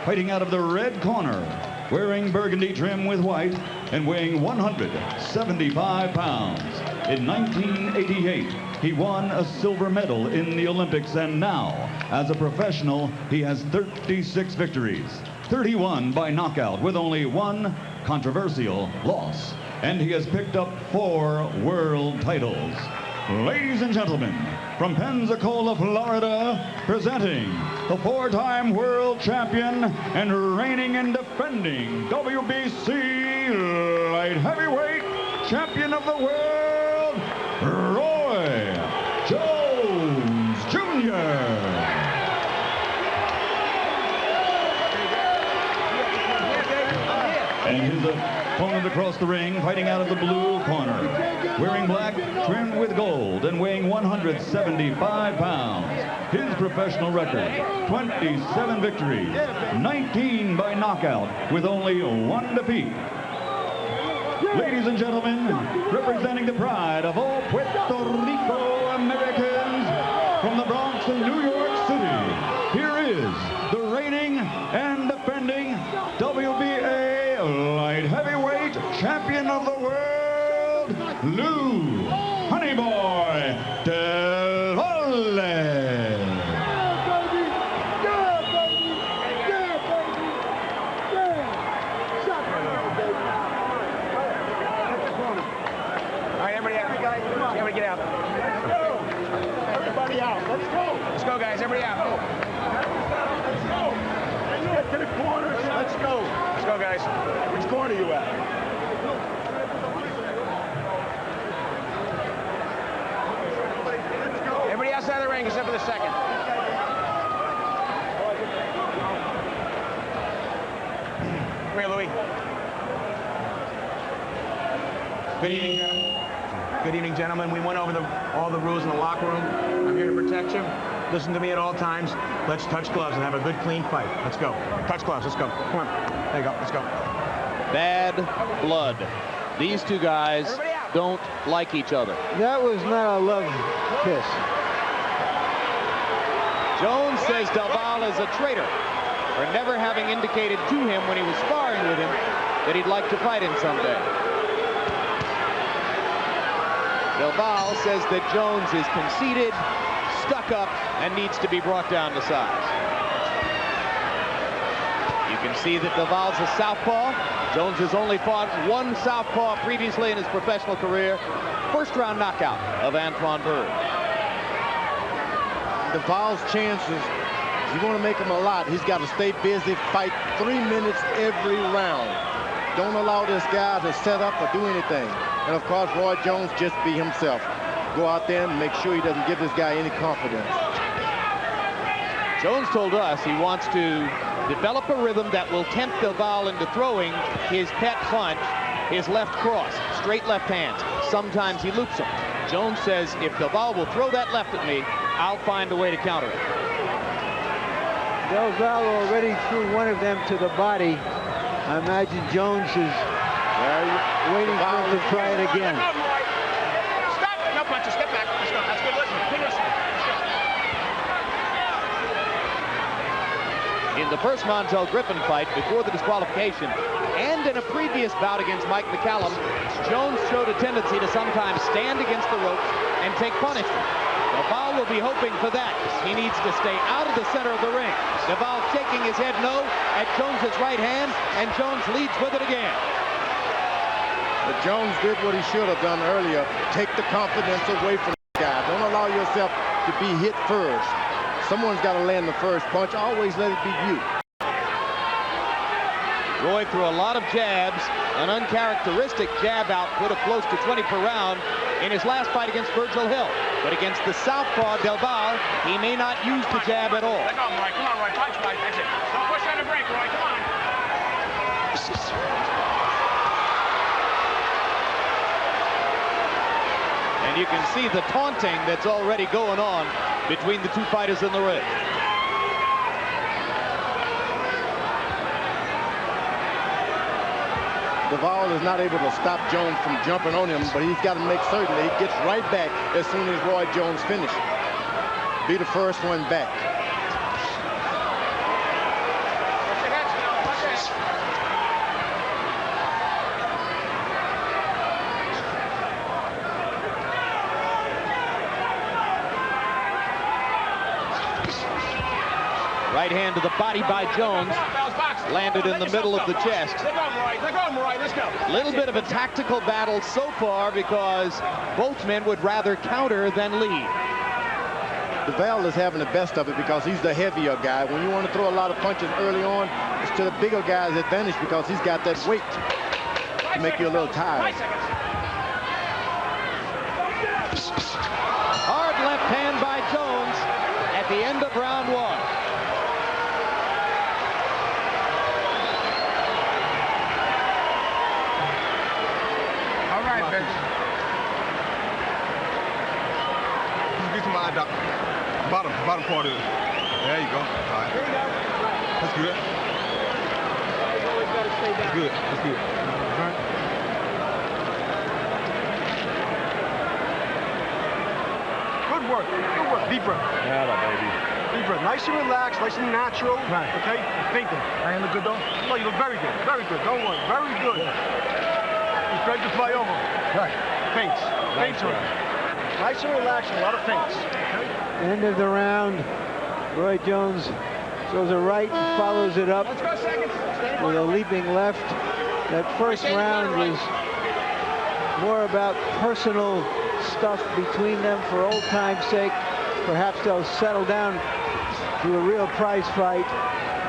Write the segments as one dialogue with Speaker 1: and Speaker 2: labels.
Speaker 1: fighting out of the red corner, wearing burgundy trim with white and weighing 175 pounds. In 1988, he won a silver medal in the Olympics, and now, as a professional, he has 36 victories, 31 by knockout with only one controversial loss, and he has picked up 4 world titles. Ladies and gentlemen, from Pensacola, Florida, presenting the 4-time world champion and reigning and defending WBC light heavyweight champion of the world, Roy Jones Jr. And his opponent across the ring, fighting out of the blue corner, wearing black, trimmed with gold, and weighing 175 pounds. His professional record, 27 victories, 19 by knockout, with only one defeat. Ladies and gentlemen, representing the pride of all Puerto Rico Americans, from the Bronx in New York City, here is the reigning and defending WBA light heavyweight champion of the world, Lou Honeyboy Del Valle.
Speaker 2: All right, everybody out. Everybody get out. Everybody out. Let's go. Let's go, guys. Everybody out. Let's go. Let's get to the corners. Let's go. Let's go, guys. Which corner are you at? Let's go. Everybody outside the ring except for the second. Come here, Louis. Good evening, gentlemen. Good evening, gentlemen. We went over all the rules in the locker room. I'm here to protect you. Listen to me at all times. Let's touch gloves and have a good, clean fight. Let's go. Touch gloves. Let's go. Come on. There you go. Let's go.
Speaker 3: Bad blood. These two guys don't like each other.
Speaker 4: That was not a love kiss.
Speaker 3: Jones says Del Valle is a traitor for never having indicated to him when he was sparring with him that he'd like to fight him someday. Del Valle says that Jones is conceited, stuck up, and needs to be brought down to size. You can see that Del Valle's a southpaw. Jones has only fought one southpaw previously in his professional career. First-round knockout of Antoine Berg.
Speaker 5: Del Valle's chances, if you want to make him a lot, he's got to stay busy, fight 3 minutes every round. Don't allow this guy to set up or do anything. And of course, Roy Jones, just be himself. Go out there and make sure he doesn't give this guy any confidence.
Speaker 3: Jones told us he wants to develop a rhythm that will tempt Del Valle into throwing his pet punch, his left cross, straight left hands. Sometimes he loops them. Jones says, if Del Valle will throw that left at me, I'll find a way to counter it.
Speaker 4: Del Valle already threw one of them to the body. I imagine Jones is waiting for him to try it again.
Speaker 2: Stop! No punches. Get back. Let's go. That's good. Listen. Keep listening.
Speaker 3: In the first Montel Griffin fight before the disqualification and in a previous bout against Mike McCallum, Jones showed a tendency to sometimes stand against the ropes and take punishment. Del Valle will be hoping for that. He needs to stay out of the center of the ring. Del Valle shaking his head no at Jones's right hand, and Jones leads with it again.
Speaker 5: But Jones did what he should have done earlier. Take the confidence away from the guy. Don't allow yourself to be hit first. Someone's got to land the first punch. Always let it be you.
Speaker 3: Roy threw a lot of jabs, an uncharacteristic jab output of close to 20 per round in his last fight against Virgil Hill. But against the southpaw Del Valle, he may not use the jab at all.
Speaker 2: Come on, Roy. Come on, Roy. Punch, Mike. That's it. Don't push on the break, Roy. Come on.
Speaker 3: And you can see the taunting that's already going on between the two fighters in the ring.
Speaker 5: Del Valle is not able to stop Jones from jumping on him, but he's got to make certain that he gets right back as soon as Roy Jones finishes. Be the first one back.
Speaker 2: Push your head
Speaker 3: Right hand to the body by Jones. Landed in the middle of the chest. A little bit of a tactical battle so far because both men would rather counter than lead.
Speaker 5: Valle is having the best of it because he's the heavier guy. When you want to throw a lot of punches early on, it's to the bigger guy's advantage because he's got that weight to make you a little tired.
Speaker 3: Hard left hand by Jones at the end of round 1.
Speaker 2: All right, baby. Get some eye dot. Bottom part of it. There you go. All right. That's good. That's good. That's good. All right. Good work. Good work. Deep breath.
Speaker 6: Yeah, baby.
Speaker 2: Deep breath. Nice and relaxed. Nice and natural. Right. Okay? Thinking. I look good, though? No, you look very good. Very good. Don't worry. Very good. He's ready to fly over. Right. Feints. Feints are nice and relaxed. A lot of feints. Okay?
Speaker 4: End of the round. Roy Jones throws a right and follows it up with a leaping left. That first round was more about personal stuff between them for old time's sake. Perhaps they'll settle down to a real prize fight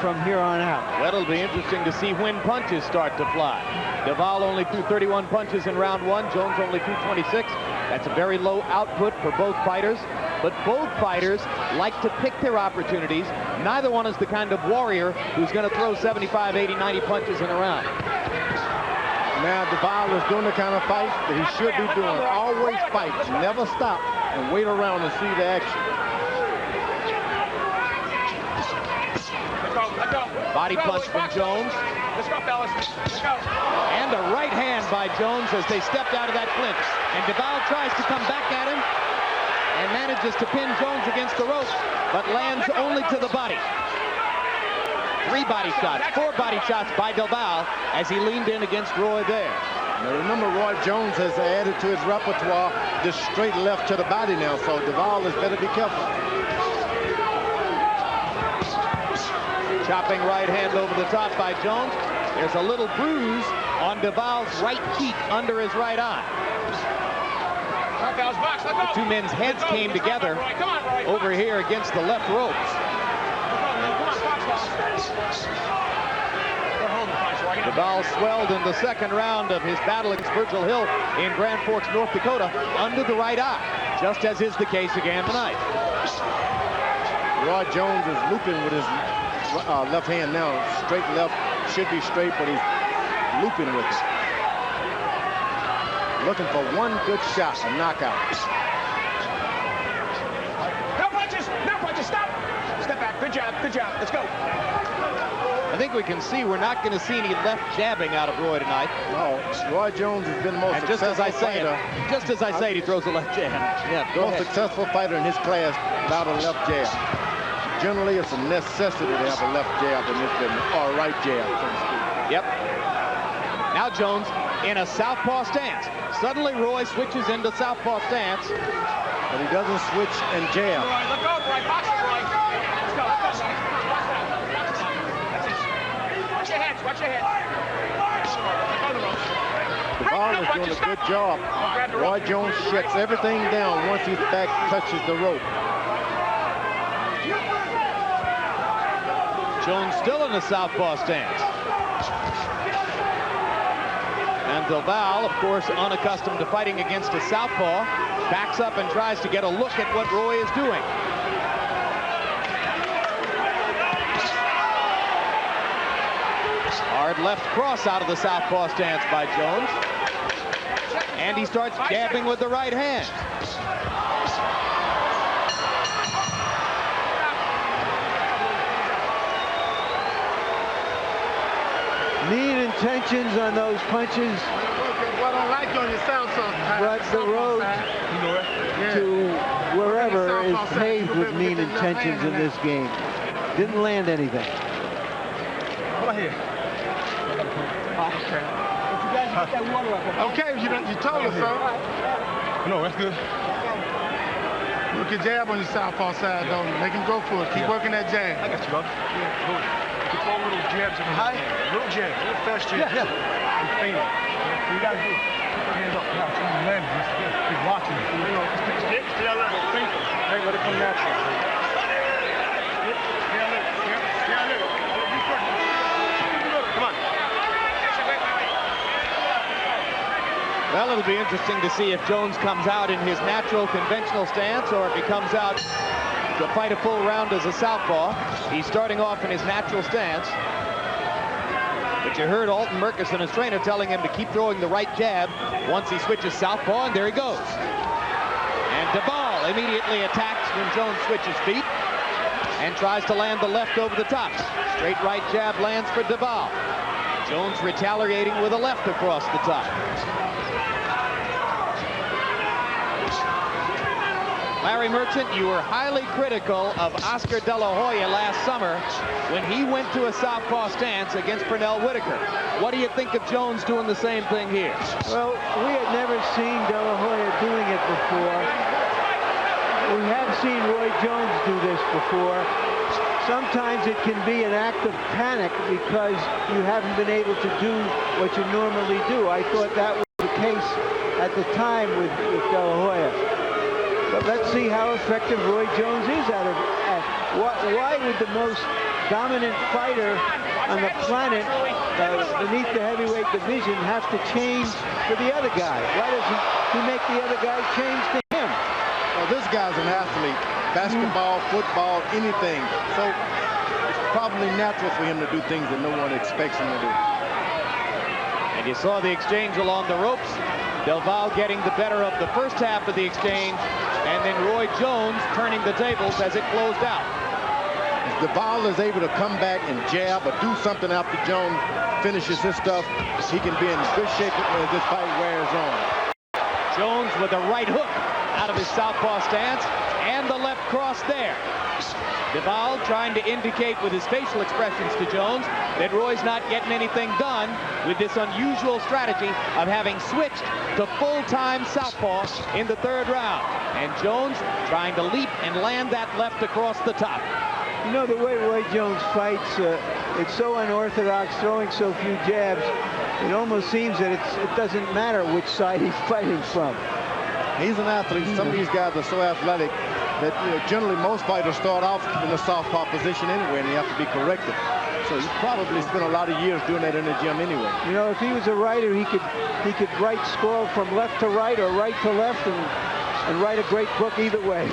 Speaker 4: from here on out.
Speaker 3: Well, it'll be interesting to see when punches start to fly. Valle only threw 31 punches in round 1. Jones only threw 26. That's a very low output for both fighters. But both fighters like to pick their opportunities. Neither one is the kind of warrior who's going to throw 75, 80, 90 punches in a round.
Speaker 5: Now, Valle is doing the kind of fight that he should be doing. Always fight, never stop, and wait around and see the action.
Speaker 3: Body punch from Jones.
Speaker 2: Let's go, fellas. Let's go.
Speaker 3: And a right hand by Jones as they stepped out of that clinch. And Valle tries to come back at him and manages to pin Jones against the ropes, but lands only to the body. 3 body shots, 4 body shots by Valle as he leaned in against Roy there.
Speaker 5: Now remember, Roy Jones has added to his repertoire this straight left to the body now, so Valle is better be careful.
Speaker 3: Chopping right hand over the top by Jones. There's a little bruise on Valle's right cheek under his right eye. The 2 men's heads came together over here against the left ropes. Valle swelled in the second round of his battle against Virgil Hill in Grand Forks, North Dakota, under the right eye, just as is the case again tonight.
Speaker 5: Roy Jones is looping with his left hand now. Straight left, should be straight, but he's looping with it. Looking for one good shot, a knockout.
Speaker 2: No punches, stop. Step back, good job, let's go.
Speaker 3: I think we can see we're not going to see any left jabbing out of Roy tonight.
Speaker 5: No, Roy Jones has been the most successful fighter.
Speaker 3: Just as I say it, he throws a left jab. Yeah, go
Speaker 5: most
Speaker 3: ahead.
Speaker 5: successful fighter in his class without a left jab. Generally, it's a necessity to have a left jab in this business, or a right jab, so to speak.
Speaker 3: Yep. Now Jones in a southpaw stance. Suddenly Roy switches into southpaw stance.
Speaker 5: But he doesn't switch and jab.
Speaker 2: Roy, look over, Roy, box it, Roy. Let's go, let's go. That's it. Watch your heads, watch your heads.
Speaker 5: Valle is doing a good job. Roy Jones shuts everything down once his back touches the rope.
Speaker 3: Jones still in the southpaw stance. And Valle, of course, unaccustomed to fighting against a southpaw, backs up and tries to get a look at what Roy is doing. Hard left cross out of the southpaw stance by Jones. And he starts jabbing with the right hand.
Speaker 4: Mean intentions on those punches,
Speaker 5: What I like on your sound
Speaker 4: but the road to wherever is paved with mean intentions in this game. Didn't land anything.
Speaker 2: Come on here.
Speaker 5: Okay, you told us so.
Speaker 2: No, that's good.
Speaker 6: Work your jab on your southpaw side, though. Make him go for it. Keep working that jab.
Speaker 7: I got you, bro. Yeah, go. You can throw little jabs in high. Little jabs, little fast jabs. Yeah, yeah. And feint him. You got to do it. Put your hands up. Now, trying to land him. He's watching it. You know, stay alert. Feint him. Hey, let it come natural. Stay alert. Stay alert. Come on.
Speaker 3: Well, it'll be interesting to see if Jones comes out in his natural conventional stance or if he comes out to fight a full round as a southpaw. He's starting off in his natural stance. But you heard Alton Murkison, his trainer, telling him to keep throwing the right jab once he switches southpaw, and there he goes. And Duvall immediately attacks when Jones switches feet and tries to land the left over the top. Straight right jab lands for Duvall. Jones retaliating with a left across the top. Larry Merchant, you were highly critical of Oscar De La Hoya last summer when he went to a southpaw stance against Pernell Whitaker. What do you think of Jones doing the same thing here?
Speaker 4: Well, we had never seen De La Hoya doing it before. We have seen Roy Jones do this before. Sometimes it can be an act of panic because you haven't been able to do what you normally do. I thought that was the case at the time with De La Hoya. But let's see how effective Roy Jones is at it. Why would the most dominant fighter on the planet beneath the heavyweight division have to change for the other guy? Why doesn't he make the other guy change to him?
Speaker 5: Well, this guy's an athlete. Basketball, football, anything. So it's probably natural for him to do things that no one expects him to do.
Speaker 3: And you saw the exchange along the ropes. Del Valle getting the better of the first half of the exchange, and then Roy Jones turning the tables as it closed out.
Speaker 5: If Duvall is able to come back and jab or do something after Jones finishes his stuff, he can be in good shape as this fight wears on.
Speaker 3: Jones with a right hook out of his southpaw stance, and the left cross there. Duvall trying to indicate with his facial expressions to Jones that Roy's not getting anything done with this unusual strategy of having switched to full-time southpaw in the third round. And Jones trying to leap and land that left across the top.
Speaker 4: You know, the way Roy Jones fights, it's so unorthodox, throwing so few jabs, it almost seems that it doesn't matter which side he's fighting from.
Speaker 5: He's an athlete. Some of these guys are so athletic that, you know, generally most fighters start off in the southpaw position anyway, and you have to be corrected. So he probably spent a lot of years doing that in the gym anyway.
Speaker 4: You know, if he was a writer, he could write scroll from left to right or right to left and write a great book either way.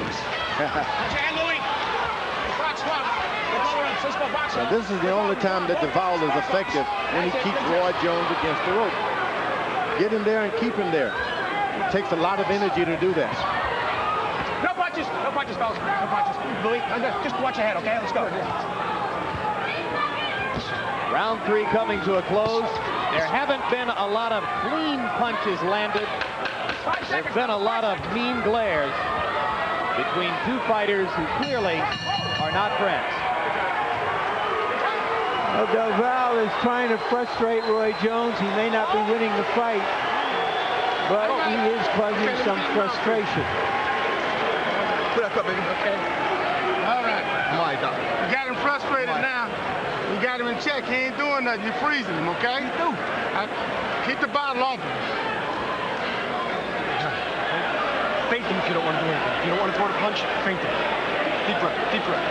Speaker 5: Now, this is the only time that Duvall is effective, when he keeps Roy Jones against the rope. Get him there and keep him there. It takes a lot of energy to do that.
Speaker 7: No punches, fellas. No punches. Louis, just watch ahead, okay? Let's go.
Speaker 3: Round three coming to a close. There haven't been a lot of clean punches landed. There's been a lot of mean glares between two fighters who clearly are not friends.
Speaker 4: Well, Del Valle is trying to frustrate Roy Jones. He may not be winning the fight, but he is causing some frustration.
Speaker 7: Put that up, baby. Okay.
Speaker 6: All right.
Speaker 7: My dog.
Speaker 6: You got him frustrated now. You got him in check. He ain't doing nothing. You're freezing him, okay? Keep the bottle off him.
Speaker 7: Feint him if you don't want to do anything. If you don't want to throw the punch, feint him. Deep breath, deep breath.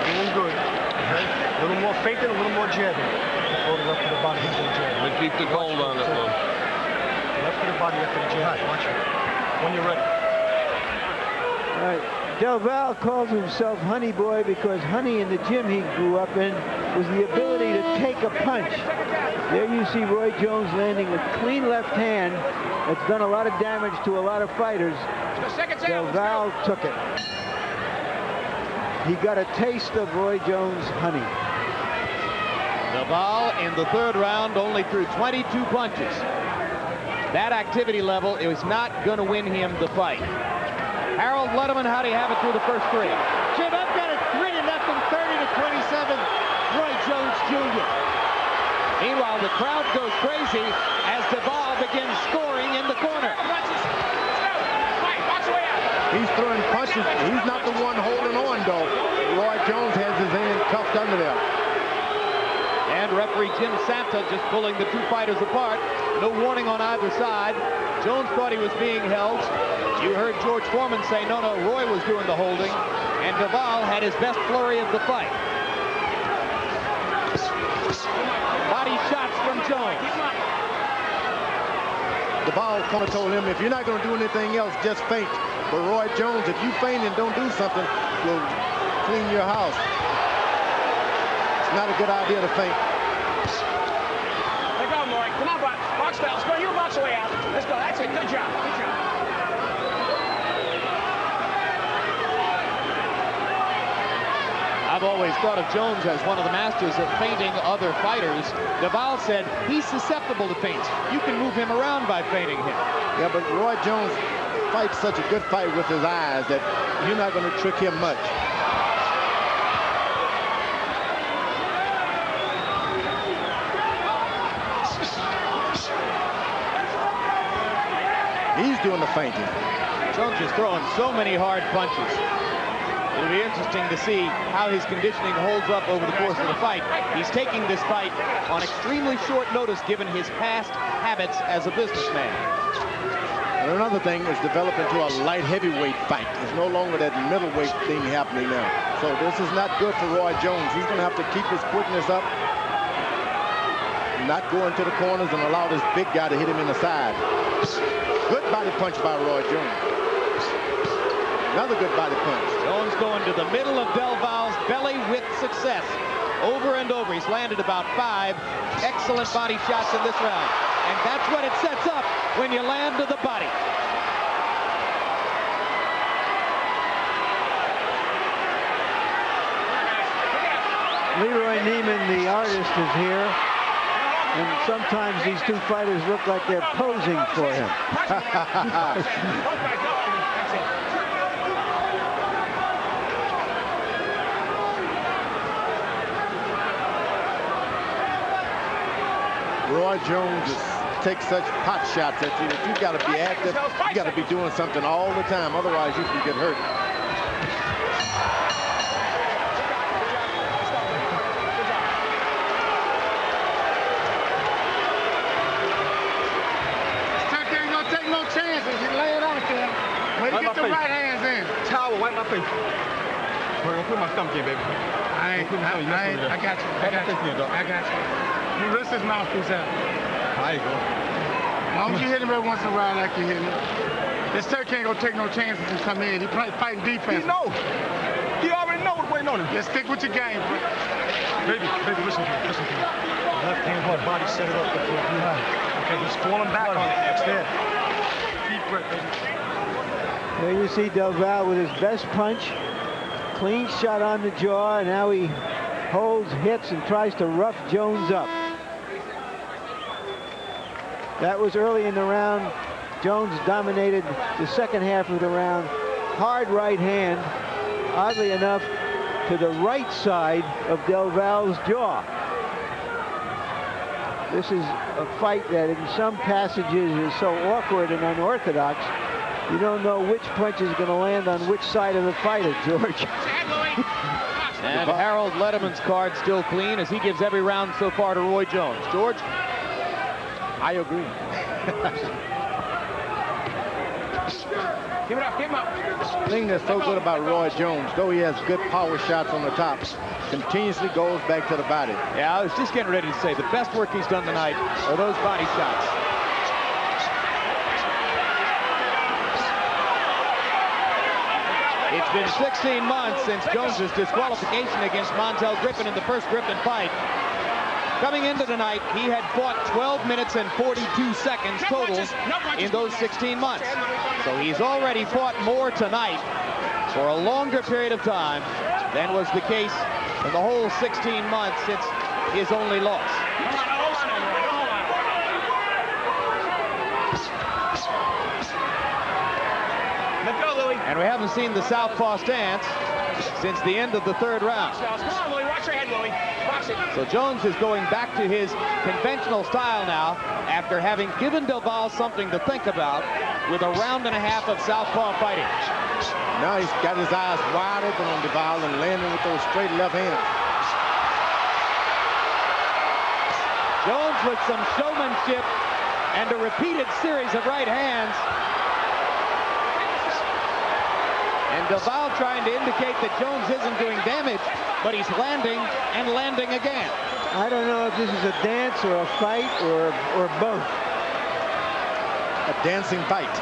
Speaker 7: Doing good. Okay? A little more feinting, a little more jabbing. Throw the left to the body after the jab.
Speaker 8: And keep the hold on it, man.
Speaker 7: Left to the body after the jab. Watch it. When you're ready.
Speaker 4: All right. Del Valle calls himself Honey Boy because honey in the gym he grew up in was the ability to take a punch. There you see Roy Jones landing a clean left hand that's done a lot of damage to a lot of fighters. Del Valle took it. He got a taste of Roy Jones' honey.
Speaker 3: Del Valle in the third round only threw 22 punches. That activity level is not going to win him the fight. Harold Letterman, how do you have it through the first three?
Speaker 9: Jim, I've got it 3-0, 30-27, Roy Jones Jr.
Speaker 3: Meanwhile, the crowd goes crazy as Duvall begins scoring in the corner.
Speaker 5: He's throwing punches. He's not the one holding on, though. Roy Jones has his hand cuffed under there.
Speaker 3: And referee Jim Santa just pulling the two fighters apart. No warning on either side. Jones thought he was being held. You heard George Foreman say, no, Roy was doing the holding. And Duval had his best flurry of the fight. Body shots from Jones.
Speaker 5: Duval told him, if you're not going to do anything else, just faint. But Roy Jones, if you faint and don't do something, we'll clean your house. It's not a good idea to faint.
Speaker 2: Let go, Roy. Come on, box fellas. Go, you box the way out. Let's go. That's it. Good job. Good job.
Speaker 3: I've always thought of Jones as one of the masters of feinting other fighters. Duval said he's susceptible to feints. You can move him around by feinting him.
Speaker 5: Yeah, but Roy Jones fights such a good fight with his eyes that you're not going to trick him much. He's doing the feinting.
Speaker 3: Jones is throwing so many hard punches. It'll be interesting to see how his conditioning holds up over the course of the fight. He's taking this fight on extremely short notice given his past habits as a businessman.
Speaker 5: And another thing is developing to a light heavyweight fight. It's no longer that middleweight thing happening now. So this is not good for Roy Jones. He's going to have to keep his quickness up, not go into the corners and allow this big guy to hit him in the side. Good body punch by Roy Jones. Another good body punch.
Speaker 3: Jones going to the middle of Del Val's belly with success. Over and over. He's landed about 5 excellent body shots in this round. And that's what it sets up when you land to the body.
Speaker 4: Leroy Neiman, the artist, is here. And sometimes these two fighters look like they're posing for him.
Speaker 5: Roy Jones takes such pot shots at you that you got to be active. You got to be doing something all the time. Otherwise, you can get hurt.
Speaker 6: Turkey ain't gonna take no chances. You lay it out there. Way to get the right hands in.
Speaker 7: Towel, wipe my face. We're gonna put my stomach in, baby.
Speaker 6: I got you. I got you. You rest his mouthpiece out.
Speaker 7: There you go.
Speaker 6: As long as you hit him every once in a while like you hit him. This Turkey ain't gonna take no chances and come in. He fighting defense.
Speaker 7: He know. He already know what's waiting on him.
Speaker 6: Just stick with your game, bro.
Speaker 7: Baby, listen to me. Left hand hard body, set it up. Okay, just fall him back on it. Instead. Deep breath, baby.
Speaker 4: There you see Del Val with his best punch. Clean shot on the jaw, and now he holds, hits, and tries to rough Jones up. That was early in the round. Jones dominated the second half of the round. Hard right hand, oddly enough, to the right side of Del Val's jaw. This is a fight that in some passages is so awkward and unorthodox. You don't know which punch is going to land on which side of the fighter, George.
Speaker 3: And Harold Letterman's card still clean as he gives every round so far to Roy Jones. George?
Speaker 5: I agree.
Speaker 2: Give it up, give him up.
Speaker 5: The thing that's so good about Roy Jones, though he has good power shots on the top, continuously goes back to the body.
Speaker 3: Yeah, I was just getting ready to say the best work he's done tonight are those body shots. It's been 16 months since Jones's disqualification against Montel Griffin in the first Griffin fight. Coming into tonight, he had fought 12 minutes and 42 seconds total in those 16 months. So he's already fought more tonight for a longer period of time than was the case in the whole 16 months since his only loss. And we haven't seen the southpaw stance since the end of the third round.
Speaker 2: Come on, Louie. Watch your head, Louie. Box it.
Speaker 3: So Jones is going back to his conventional style now after having given Del Val something to think about with a round and a half of southpaw fighting.
Speaker 5: Now he's got his eyes wide open on Duval and landing with those straight left hands.
Speaker 3: Jones with some showmanship and a repeated series of right hands. And Duval trying to indicate that Jones isn't doing damage, but he's landing and landing again.
Speaker 4: I don't know if this is a dance or a fight or both.
Speaker 5: A dancing fight.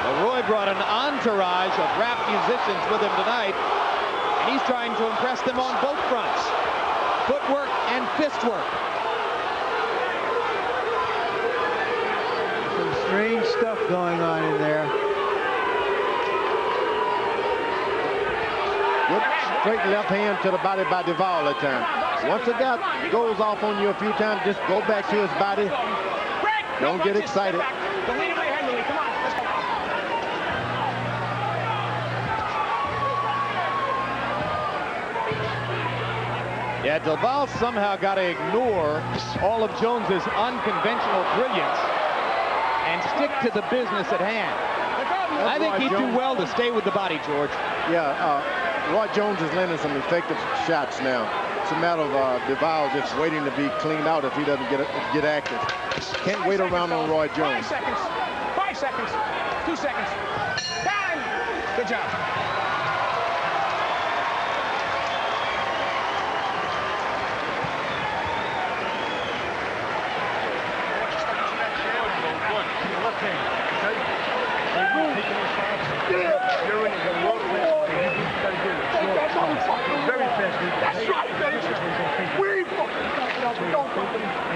Speaker 3: Well, Roy brought an entourage of rap musicians with him tonight, and he's trying to impress them on both fronts. Footwork and fist work.
Speaker 4: Some strange stuff going on in there.
Speaker 5: Good straight left hand to the body by Duval that time. Once a guy goes off on you a few times, just go back to his body. Don't get excited.
Speaker 2: Don't lead him way ahead, Louis. Come on, let's go.
Speaker 3: Yeah, Duval somehow got to ignore all of Jones's unconventional brilliance and stick to the business at hand. I think he'd do well to stay with the body, George.
Speaker 5: Yeah, Roy Jones is landing some effective shots now. It's a matter of Duval just waiting to be cleaned out if he doesn't get active. Can't wait around on Roy Jones.
Speaker 2: 5 seconds. 5 seconds. 2 seconds. Time. Good job.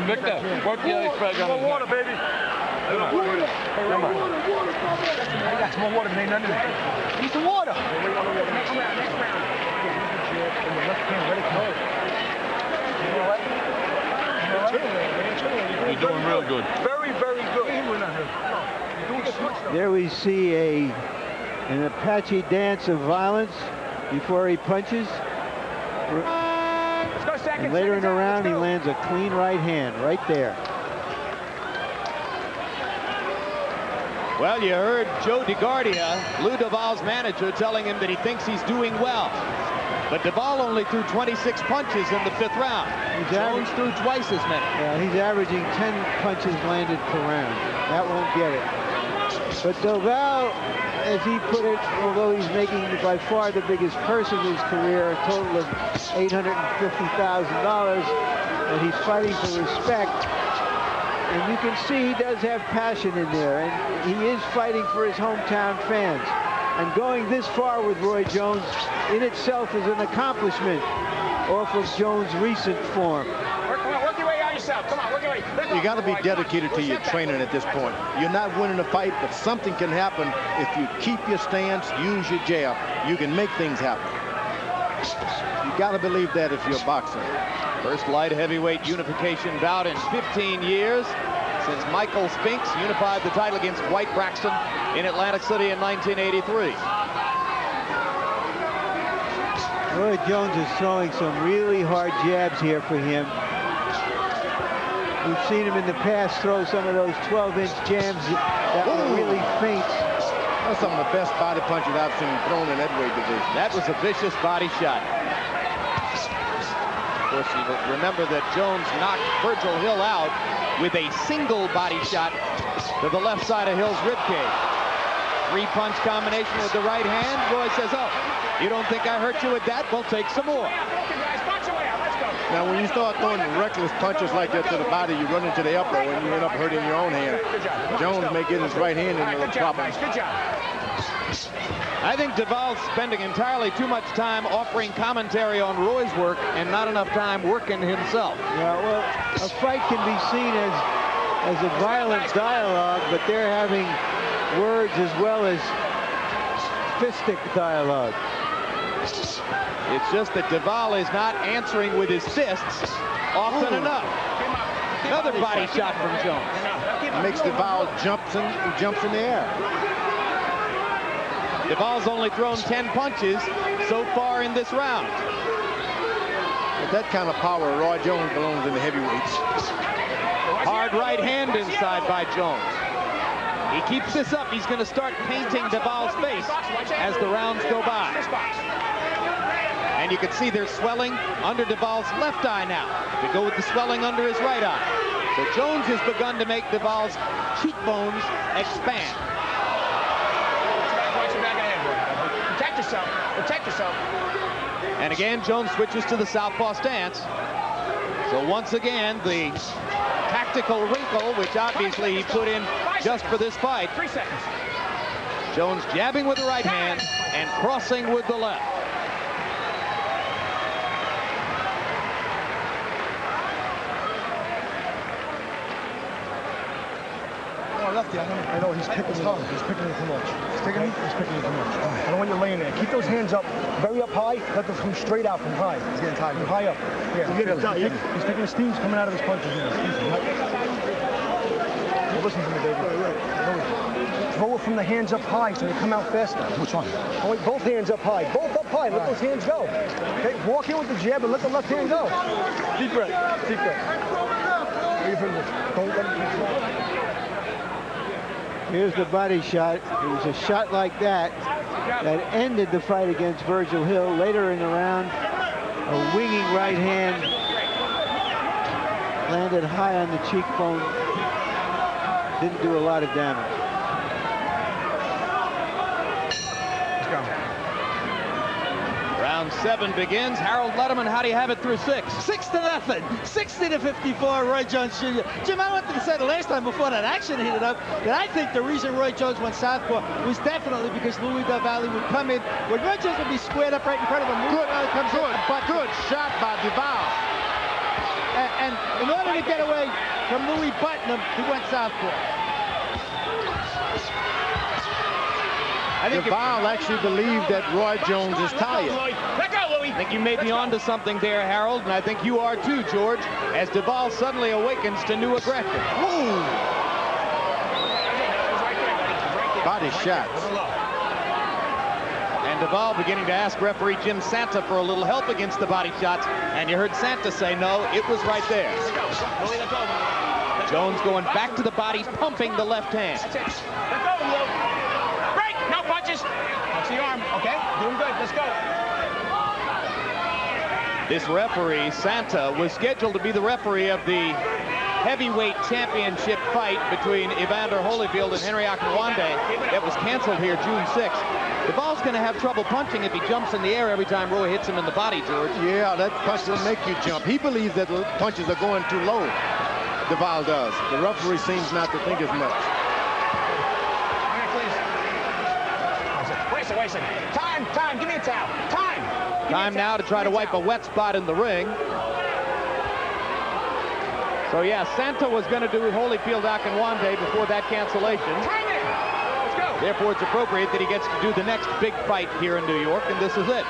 Speaker 7: Victor, work the ice bag on his water, baby. Come on. Come on. I got some more water, but ain't nothing in it. Need some water. You're doing real good. Very, very good.
Speaker 4: There we see an Apache dance of violence before he punches.
Speaker 2: Let's go seconds.
Speaker 4: And later in the round, he lands a clean right hand right there.
Speaker 3: Well, you heard Joe DeGuardia, Lou Duval's manager, telling him that he thinks he's doing well. But Duval only threw 26 punches in the 5th round. Jones threw twice as many.
Speaker 4: Yeah, he's averaging 10 punches landed per round. That won't get it. But Duval, as he put it, although he's making by far the biggest purse of his career, a total of $850,000, and he's fighting for respect. And you can see he does have passion in there, and he is fighting for his hometown fans. And going this far with Roy Jones in itself is an accomplishment off of Jones' recent form.
Speaker 2: Work your way out yourself. Come on, work your way.
Speaker 5: You got to be dedicated to your training at this point. You're not winning a fight, but something can happen if you keep your stance, use your jab. You can make things happen. You got to believe that if you're boxing.
Speaker 3: First light heavyweight unification bout in 15 years since Michael Spinks unified the title against White Braxton in Atlantic City in 1983.
Speaker 4: Roy Jones is throwing some really hard jabs here for him. We've seen him in the past throw some of those 12-inch jabs that were really faint.
Speaker 5: That's some of the best body punches I've seen thrown in that weight division.
Speaker 3: That was a vicious body shot. Of course, you remember that Jones knocked Virgil Hill out with a single body shot to the left side of Hill's ribcage. 3-punch combination with the right hand. Roy says, oh, you don't think I hurt you with that? We'll take some more.
Speaker 5: Now, when you start throwing reckless punches like that to the body, you run into the elbow and you end up hurting your own hand. Jones may get his right hand into a problem.
Speaker 2: Good job.
Speaker 3: I think Duval's spending entirely too much time offering commentary on Roy's work and not enough time working himself.
Speaker 4: Yeah, well, a fight can be seen as a violent dialogue, but they're having words as well as fistic dialogue.
Speaker 3: It's just that Duval is not answering with his fists often enough. Another body shot from Jones.
Speaker 5: Makes Duval jumps in the air.
Speaker 3: Duval's only thrown 10 punches so far in this round.
Speaker 5: With that kind of power, Roy Jones belongs in the heavyweights.
Speaker 3: Hard right hand inside by Jones. He keeps this up. He's going to start painting Duvall's face as the rounds go by. And you can see there's swelling under Duvall's left eye now to go with the swelling under his right eye. So Jones has begun to make Duvall's cheekbones expand.
Speaker 2: Protect yourself. Protect yourself.
Speaker 3: And again, Jones switches to the southpaw stance. So once again, the tactical wrinkle, which obviously he put in just for this fight.
Speaker 2: 3 seconds.
Speaker 3: Jones jabbing with the right hand and crossing with the left.
Speaker 7: Lefty, I know he's picking it. He's picking it too much. He's picking it too much. I don't want you laying there. Keep those hands up, very up high. Let them come straight out from high. He's getting tired. From high up. Yeah. He's picking the steams coming out of his punches. Listen to me, baby. Throw it from the hands up high so they come out faster. Which one? Oh, wait, both hands up high. Both up high. Let those hands go. Okay, walk in with the jab and let the left hand go. Deep breath. Deep breath. Where you from this? Don't let him.
Speaker 4: Here's the body shot. It was a shot like that that ended the fight against Virgil Hill. Later in the round, a winging right hand landed high on the cheekbone. Didn't do a lot of damage.
Speaker 2: Let's go.
Speaker 3: Round 7 begins. Harold Letterman, how do you have it through 6?
Speaker 9: 6-0, 60-54, Roy Jones Jr. Jim, I wanted to say the last time before that action heated up that I think the reason Roy Jones went southpaw was definitely because Louis Del Valle would come in, when Roy Jones would be squared up right in front of him.
Speaker 5: Good shot by Duval.
Speaker 9: And in order to get away from Louis butting him, he went southpaw.
Speaker 3: I think
Speaker 5: Duval actually believed that Roy Jones is tired.
Speaker 2: Let go, Louis.
Speaker 3: I think you may be onto something there, Harold, and I think you are too, George, as Duval suddenly awakens to new aggression.
Speaker 5: Ooh. Body shots.
Speaker 3: And Duval beginning to ask referee Jim Santa for a little help against the body shots, and you heard Santa say no, it was right there. Jones going back to the body, pumping the left hand.
Speaker 2: That's it. Let go, Lou. Break. No punches. Touch the arm. Okay. Doing good. Let's go.
Speaker 3: This referee, Santa, was scheduled to be the referee of the heavyweight championship fight between Evander Holyfield and Henry Akinwande that was canceled here June 6th. Duval's going to have trouble punching if he jumps in the air every time Roy hits him in the body, George.
Speaker 5: Yeah, that punch will make you jump. He believes that the punches are going too low. Duval does. The referee seems not to think as much.
Speaker 2: All right, please. Wait a second. Time. Give me a towel.
Speaker 3: Time now to try to wipe a wet spot in the ring. So yeah, Santa was going to do Holyfield Akinwande before that cancellation.
Speaker 2: Time it. Let's go.
Speaker 3: Therefore, it's appropriate that he gets to do the next big fight here in New York, and this is it.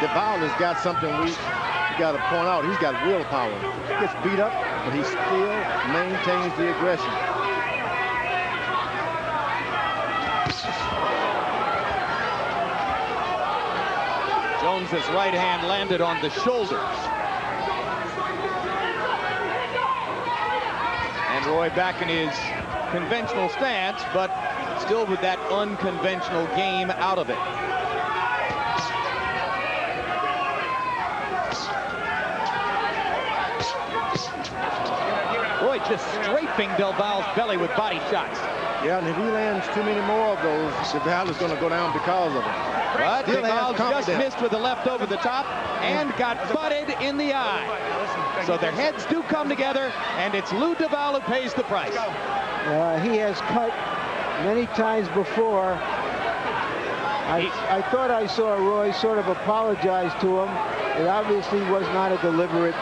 Speaker 5: Duval has got something we got to point out. He's got willpower. He gets beat up, but he still maintains the aggression.
Speaker 3: Jones's right hand landed on the shoulders. And Roy back in his conventional stance, but still with that unconventional game out of it. Roy just strafing Del Valle's belly with body shots.
Speaker 5: Yeah, and if he lands too many more of those, Duval is going to go down because of it.
Speaker 3: But
Speaker 5: Still
Speaker 3: Duval
Speaker 5: has
Speaker 3: just
Speaker 5: confidence.
Speaker 3: missed with the left over the top and got butted in the eye. So their heads do come together, and it's Lou Duval who pays the price.
Speaker 4: He has cut many times before. I thought I saw Roy sort of apologize to him. It obviously was not a deliberate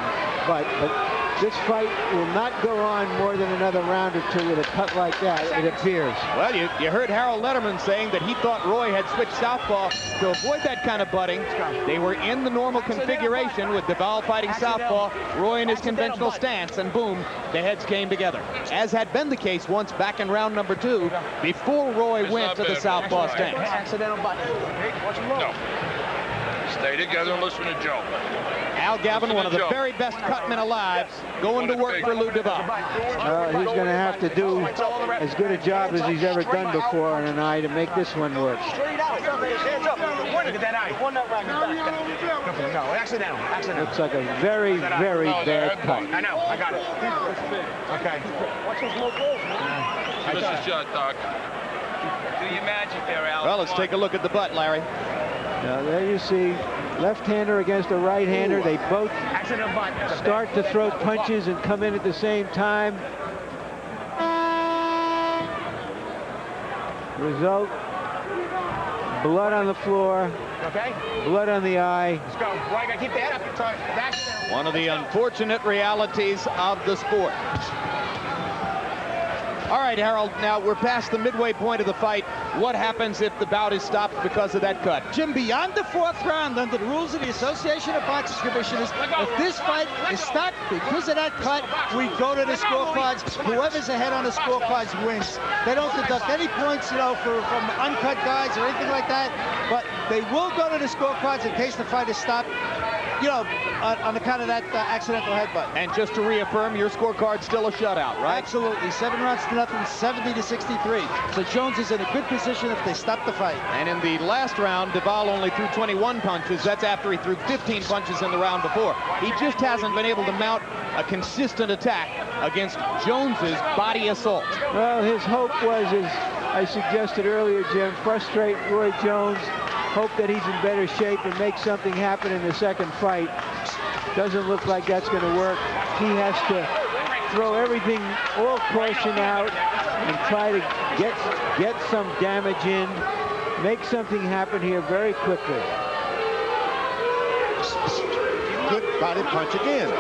Speaker 4: butt, but this fight will not go on more than another round or two with a cut like that, it appears.
Speaker 3: Well, you heard Harold Letterman saying that he thought Roy had switched southpaw to avoid that kind of butting. They were in the normal configuration with Duval fighting southpaw, Roy in his conventional stance, and boom, the heads came together. As had been the case once back in round number 2, before Roy went to the southpaw stance.
Speaker 2: Accidental button.
Speaker 7: Watch him low.
Speaker 2: No.
Speaker 8: stay together and listen to Joe.
Speaker 3: Al Gavin, one of the very best cutmen alive, going to work for Lou Duval.
Speaker 4: He's going to have to do as good a job as he's ever done before on an eye to make this one work.
Speaker 2: Straight out. Hands up. Look at that eye. No, accidental.
Speaker 4: Looks like a very, very bad cut.
Speaker 2: I know. I got it. Okay.
Speaker 8: Give us a shot, Doc.
Speaker 10: Do your magic there, Al.
Speaker 3: Well, let's take a look at the butt, Larry.
Speaker 4: Now, there you see left-hander against a right-hander. They both start to throw punches and come in at the same time. Result, blood on the floor, blood on the eye.
Speaker 2: Let's go. Boy, I got to keep the head up. Back.
Speaker 3: One of the unfortunate realities of the sport. All right, Harold, now we're past the midway point of the fight. What happens if the bout is stopped because of that cut?
Speaker 9: Jim, beyond the 4th round, under the rules of the Association of Boxing Commissioners, if this fight is stopped because of that cut, we go to the scorecards. Whoever's ahead on the scorecards wins. They don't deduct any points, you know, from uncut guys or anything like that, but they will go to the scorecards in case the fight is stopped, you know, on account of that accidental headbutt.
Speaker 3: And just to reaffirm, your scorecard's still a shutout, right?
Speaker 9: Absolutely. 7 rounds to nothing, 70-63. So Jones is in a good position if they stop the fight.
Speaker 3: And in the last round, Duval only threw 21 punches. That's after he threw 15 punches in the round before. He just hasn't been able to mount a consistent attack against Jones's body assault.
Speaker 4: Well, his hope was, as I suggested earlier, Jim, frustrate Roy Jones, hope that he's in better shape and make something happen in the second fight. Doesn't look like that's going to work. He has to throw everything, all caution out, and try to get some damage in, make something happen here very quickly.
Speaker 5: Good body punch again.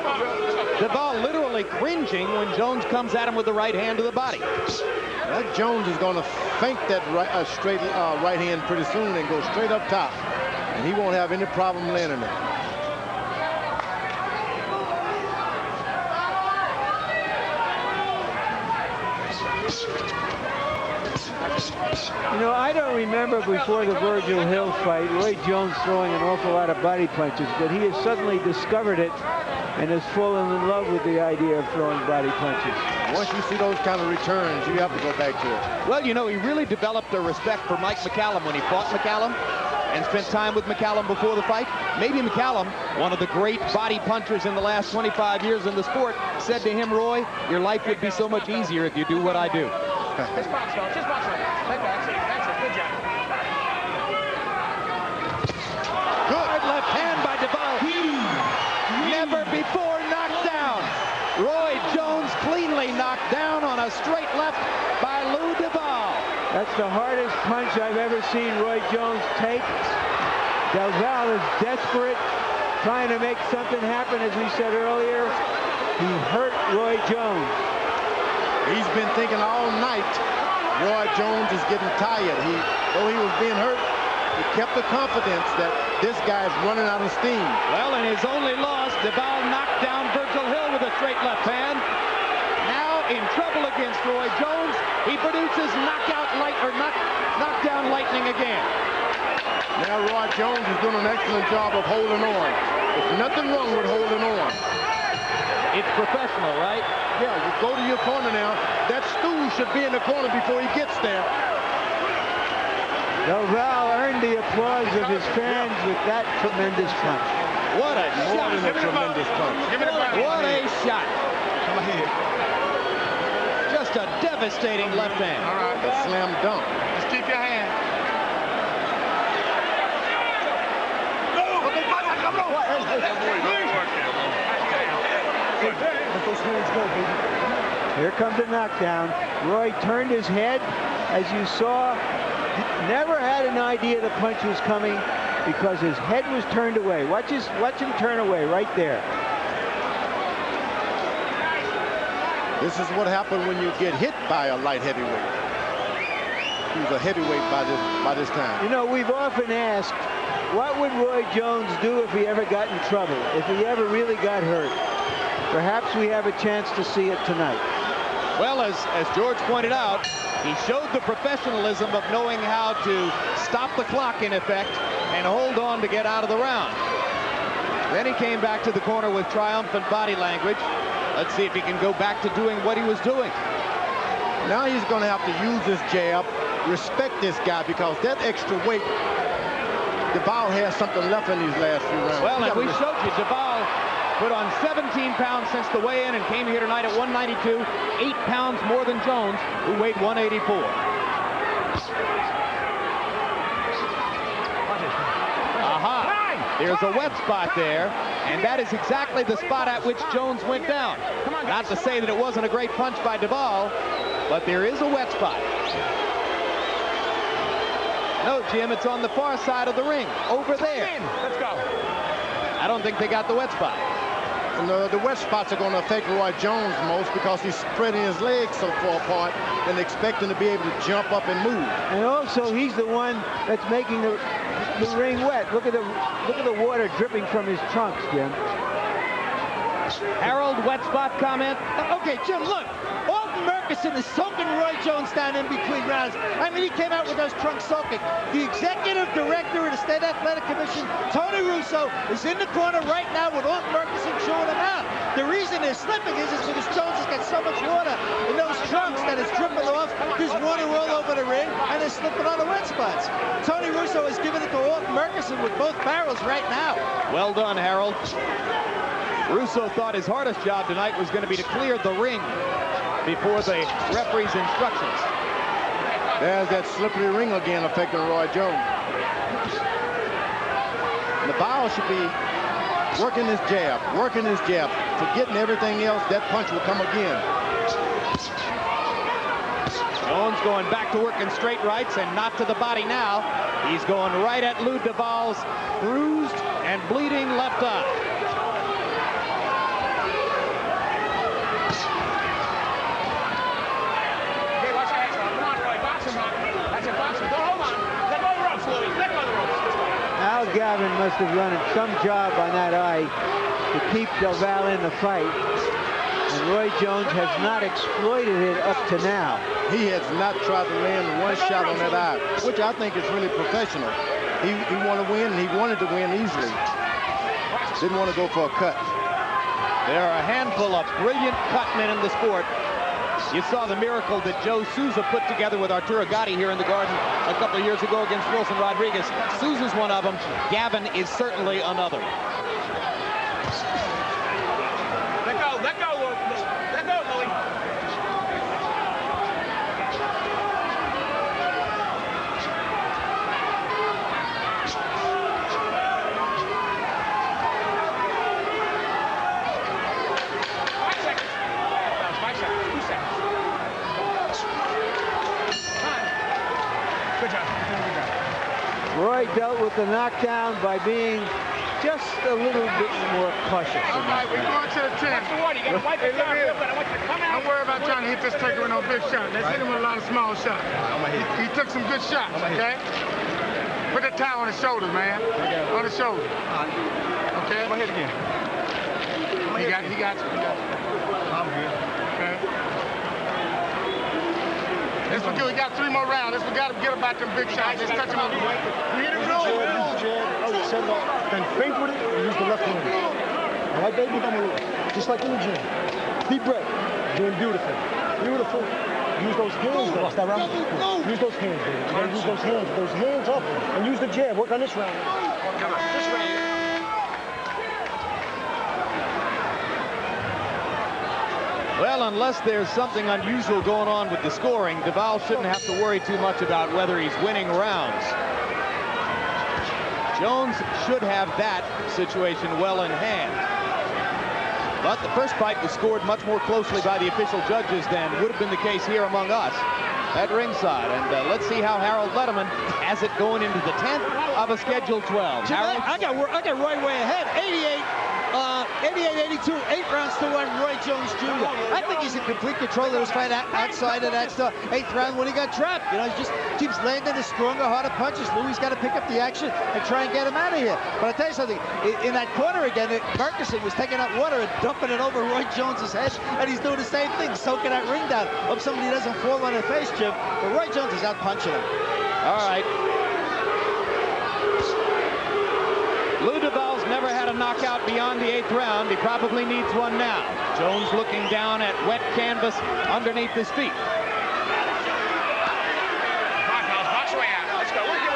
Speaker 3: Duval literally cringing when Jones comes at him with the right hand to the body.
Speaker 5: That Jones is going to feint that straight right hand pretty soon and go straight up top. And he won't have any problem landing it.
Speaker 4: You know, I don't remember before the Virgil Hill fight, Roy Jones throwing an awful lot of body punches, but he has suddenly discovered it and has fallen in love with the idea of throwing body punches.
Speaker 5: Once you see those kind of returns, you have to go back to it.
Speaker 3: Well, you know, he really developed a respect for Mike McCallum when he fought McCallum and spent time with McCallum before the fight. Maybe McCallum, one of the great body punchers in the last 25 years in the sport, said to him, Roy, your life would be so much easier if you do what I do.
Speaker 2: Just box, fellas. Just box. That's it. Good job.
Speaker 3: Good left hand by Duval. Never before knocked down. Roy Jones cleanly knocked down on a straight left by Lou Duval.
Speaker 4: That's the hardest punch I've ever seen Roy Jones take. Duval is desperate, trying to make something happen, as we said earlier. He hurt Roy Jones.
Speaker 5: He's been thinking all night Roy Jones is getting tired. Though he was being hurt, he kept the confidence that this guy's running out of steam.
Speaker 3: Well, in his only loss, Duval knocked down Virgil Hill with a straight left hand. Now in trouble against Roy Jones, he produces knockdown lightning again.
Speaker 5: Now Roy Jones is doing an excellent job of holding on. There's nothing wrong with holding on.
Speaker 3: It's professional, right?
Speaker 5: Yeah, you go to your corner now. That stool should be in the corner before he gets there.
Speaker 4: Duval earned the applause of his fans with that tremendous punch.
Speaker 3: What a shot.
Speaker 5: More than a tremendous punch.
Speaker 3: What a shot.
Speaker 2: Come ahead.
Speaker 3: Just a devastating left hand.
Speaker 2: All right.
Speaker 5: A slam dunk.
Speaker 2: Just keep your hand.
Speaker 4: Here comes a knockdown. Roy turned his head, as you saw. Never had an idea the punch was coming because his head was turned away. Watch him turn away right there.
Speaker 5: This is what happened when you get hit by a light heavyweight. He was a heavyweight by this time.
Speaker 4: You know, we've often asked, what would Roy Jones do if he ever got in trouble, if he ever really got hurt? Perhaps we have a chance to see it tonight.
Speaker 3: Well, as George pointed out, He showed the professionalism of knowing how to stop the clock, in effect, and hold on to get out of the round. Then he came back to the corner with triumphant body language. Let's see if he can go back to doing what he was doing.
Speaker 5: Now he's going to have to use his jab, respect this guy, because that extra weight, Duval has something left in these last few rounds.
Speaker 3: Well, and we showed you, Duval put on 17 pounds since the weigh-in and came here tonight at 192, 8 pounds more than Jones, who weighed 184. Aha! There's a wet spot there, and that is exactly the spot at which Jones went down. Not to say that it wasn't a great punch by Duval, but there is a wet spot. No, Jim, it's on the far side of the ring, over there.
Speaker 2: Let's go.
Speaker 3: I don't think they got the wet spot.
Speaker 5: And the wet spots are going to affect Roy Jones most because he's spreading his legs so far apart and expecting to be able to jump up and move.
Speaker 4: And also, he's the one that's making the ring wet. Look at the water dripping from his trunks, Jim.
Speaker 3: Harold, wet spot comment?
Speaker 9: Okay, Jim, look. Alton Murchison is soaking Roy Jones down in between rounds. I mean, he came out with those trunks soaking. The executive director of the State Athletic Commission, Tony Russo, is in the corner right now with Alton Murchison chewing him out. The reason they're slipping is because Jones has got so much water in those trunks that it's dripping off. There's water all over the ring, and they're slipping on the wet spots. Tony Russo is giving it to Alton Murchison with both barrels right now.
Speaker 3: Well done, Harold. Russo thought his hardest job tonight was going to be to clear the ring before the referee's instructions.
Speaker 5: There's that slippery ring again affecting Roy Jones. Duval should be working his jab, forgetting everything else. That punch will come again.
Speaker 3: Jones going back to working straight rights and not to the body now. He's going right at Lou Duval's bruised and bleeding left eye.
Speaker 4: Al Gavin must have done some job on that eye to keep Duval in the fight. And Roy Jones has not exploited it up to now.
Speaker 5: He has not tried to land one shot on that eye, which I think is really professional. He wanted to win, and he wanted to win easily. Didn't want to go for a cut.
Speaker 3: There are a handful of brilliant cutmen in the sport. You saw the miracle that Joe Souza put together with Arturo Gatti here in the Garden a couple of years ago against Wilson Rodriguez. Souza's one of them. Gavin is certainly another.
Speaker 2: Let go, let go, Willie.
Speaker 4: Roy dealt with the knockdown by being just a little bit more cautious.
Speaker 6: All right, we're going to the 10. Don't worry about trying to hit this taker with no big shot. Let's hit him with a lot of small shots. He took some good shots, okay? Put the towel on his shoulders, man. On his shoulders. Okay? I'm going to hit again. He got you. I'm good. Okay? This one good. We got 3 more rounds. We got to get him back to big shots. Just touch him over the way.
Speaker 7: Hit it roll. Send off. Then feint with it and use the left hand. All right, baby? Just like in the gym. Deep breath. Doing beautiful. Beautiful. Use those hands. Lost that round. Use those hands, baby. You gotta use those hands. Those hands up. And use the jab. Work on this round. This round.
Speaker 3: Well, unless there's something unusual going on with the scoring, Duval shouldn't have to worry too much about whether he's winning rounds. Jones should have that situation well in hand. But the first fight was scored much more closely by the official judges than would have been the case here among us at ringside. And let's see how Harold Letterman has it going into the 10th of a scheduled 12.
Speaker 9: Harold? I got Roy way ahead. 88 88-82, 8 rounds to 1, Roy Jones Jr. I think he's in complete control of this fight outside of that 8th round when he got trapped. You know, he just keeps landing the stronger, harder punches. Louis got to pick up the action and try and get him out of here. But I'll tell you something, in that corner again, Ferguson was taking out water and dumping it over Roy Jones's head, and he's doing the same thing, soaking that ring down. Hope somebody doesn't fall on their face, Jim. But Roy Jones is out punching him.
Speaker 3: All right. Lou DeVal's never had a knockout beyond the 8th round. He probably needs one now. Jones looking down at wet canvas underneath his feet.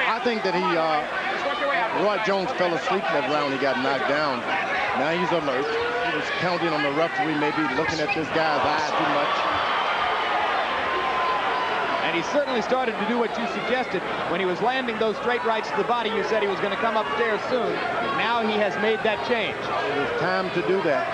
Speaker 5: I think that Roy Jones fell asleep in that round. He got knocked down. Now he's alert. He was counting on the referee, maybe looking at this guy's eye too much.
Speaker 3: And he certainly started to do what you suggested. When he was landing those straight rights to the body, you said he was going to come upstairs soon. Now he has made that change.
Speaker 5: It was time to do that.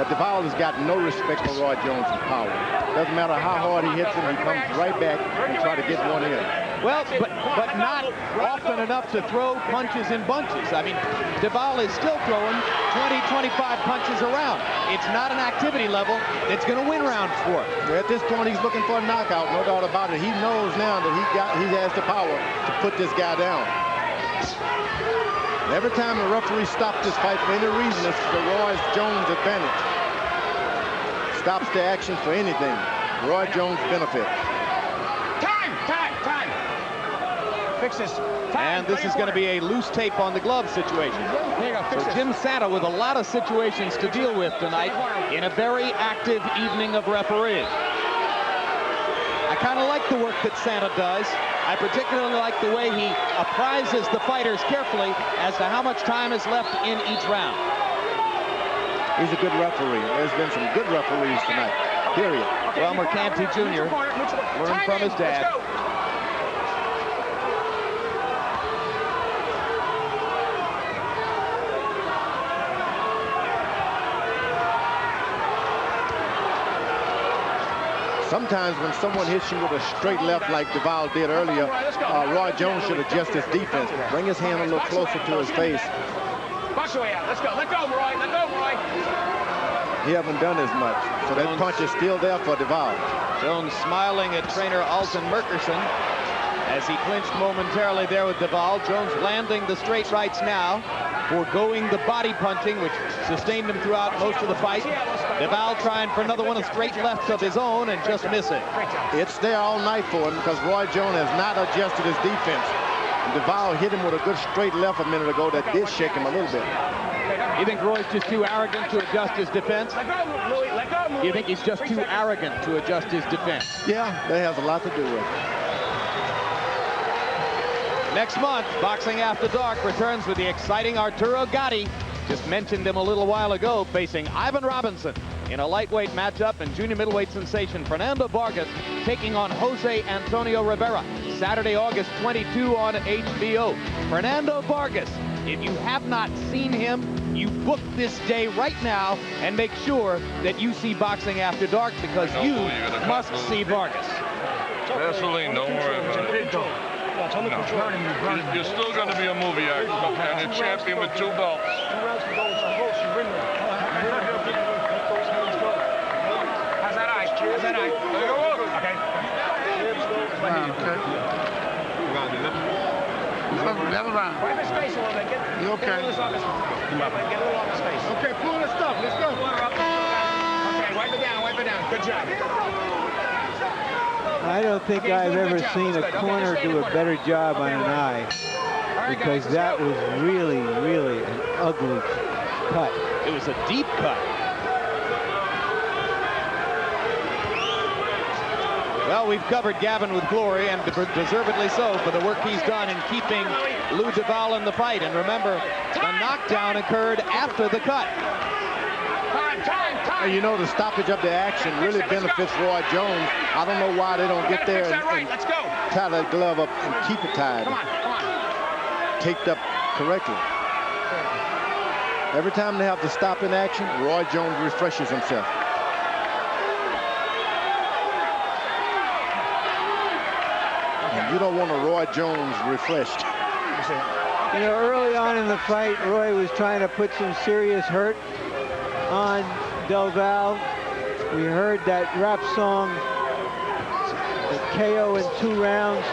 Speaker 5: But DeVal has got no respect for Roy Jones' power. Doesn't matter how hard he hits him, he comes right back and try to get one in.
Speaker 3: Well, but not often enough to throw punches in bunches. I mean, DeVal is still throwing 20, 25 punches around. It's not an activity level that's going to win rounds for him.
Speaker 5: At this point, he's looking for a knockout, no doubt about it. He knows now that he has the power to put this guy down. Every time the referee stops this fight for any reason, it's the Roy Jones advantage. Stops the action for anything. Roy Jones benefit.
Speaker 2: Time. Fix this.
Speaker 3: And this is going to be a loose tape on the glove situation. So Jim Santa with a lot of situations to deal with tonight in a very active evening of refereeing. I kind of like the work that Santa does. I particularly like the way he apprises the fighters carefully as to how much time is left in each round.
Speaker 5: He's a good referee. There's been some good referees tonight, period.
Speaker 3: Well, Mercanti Jr. learned from his dad.
Speaker 5: Sometimes when someone hits you with a straight left like DeVal did earlier, Roy Jones should adjust his defense. Bring his hand a little closer to his face.
Speaker 2: Box away out. Let's go. Let go, Roy. Let go, Roy.
Speaker 5: He haven't done as much. So that punch is still there for DeVal.
Speaker 3: Jones smiling at trainer Alton Merkerson as he clinched momentarily there with DeVal. Jones landing the straight rights now, foregoing the body punching, which sustained him throughout most of the fight. DeVal trying for another one of straight lefts of his own and just missing.
Speaker 5: It's there all night for him because Roy Jones has not adjusted his defense. DeVal hit him with a good straight left a minute ago that did shake him a little bit.
Speaker 3: You think Roy's just too arrogant to adjust his defense?
Speaker 2: Let go, Louis. Let go, Louis.
Speaker 3: You think he's just too arrogant to adjust his defense?
Speaker 5: Yeah, that has a lot to do with it.
Speaker 3: Next month, Boxing After Dark returns with the exciting Arturo Gatti. Just mentioned him a little while ago, facing Ivan Robinson in a lightweight matchup, and junior middleweight sensation Fernando Vargas taking on Jose Antonio Rivera. Saturday, August 22 on HBO. Fernando Vargas, if you have not seen him, you book this day right now and make sure that you see Boxing After Dark because you must see Vargas.
Speaker 8: Vaseline, don't worry about it. No. You're still going to be a movie actor and a champion with 2 belts.
Speaker 2: How's that eye? How's that eye? Okay.
Speaker 6: Level round.
Speaker 2: Wipe his face a little bit.
Speaker 6: You okay?
Speaker 2: Get a little off his face. Get a little off his face.
Speaker 6: Okay, pull the stuff. Let's go.
Speaker 2: Okay, wipe it down. Wipe it down. Good job.
Speaker 4: I don't think I've ever seen a corner do a better job on an eye, because that was really, really an ugly cut.
Speaker 3: It was a deep cut. Well, we've covered Gavin with glory, and deservedly so, for the work he's done in keeping Lou DeVal in the fight. And remember, the knockdown occurred after the cut.
Speaker 5: And you know, the stoppage of the action really benefits Roy Jones. I don't know why they don't get there and tie that glove up and keep it tied. Taped up correctly. Every time they have to stop in action, Roy Jones refreshes himself. And you don't want a Roy Jones refreshed.
Speaker 4: You know, early on in the fight, Roy was trying to put some serious hurt on Del Valle. We heard that rap song, the KO in 2 rounds.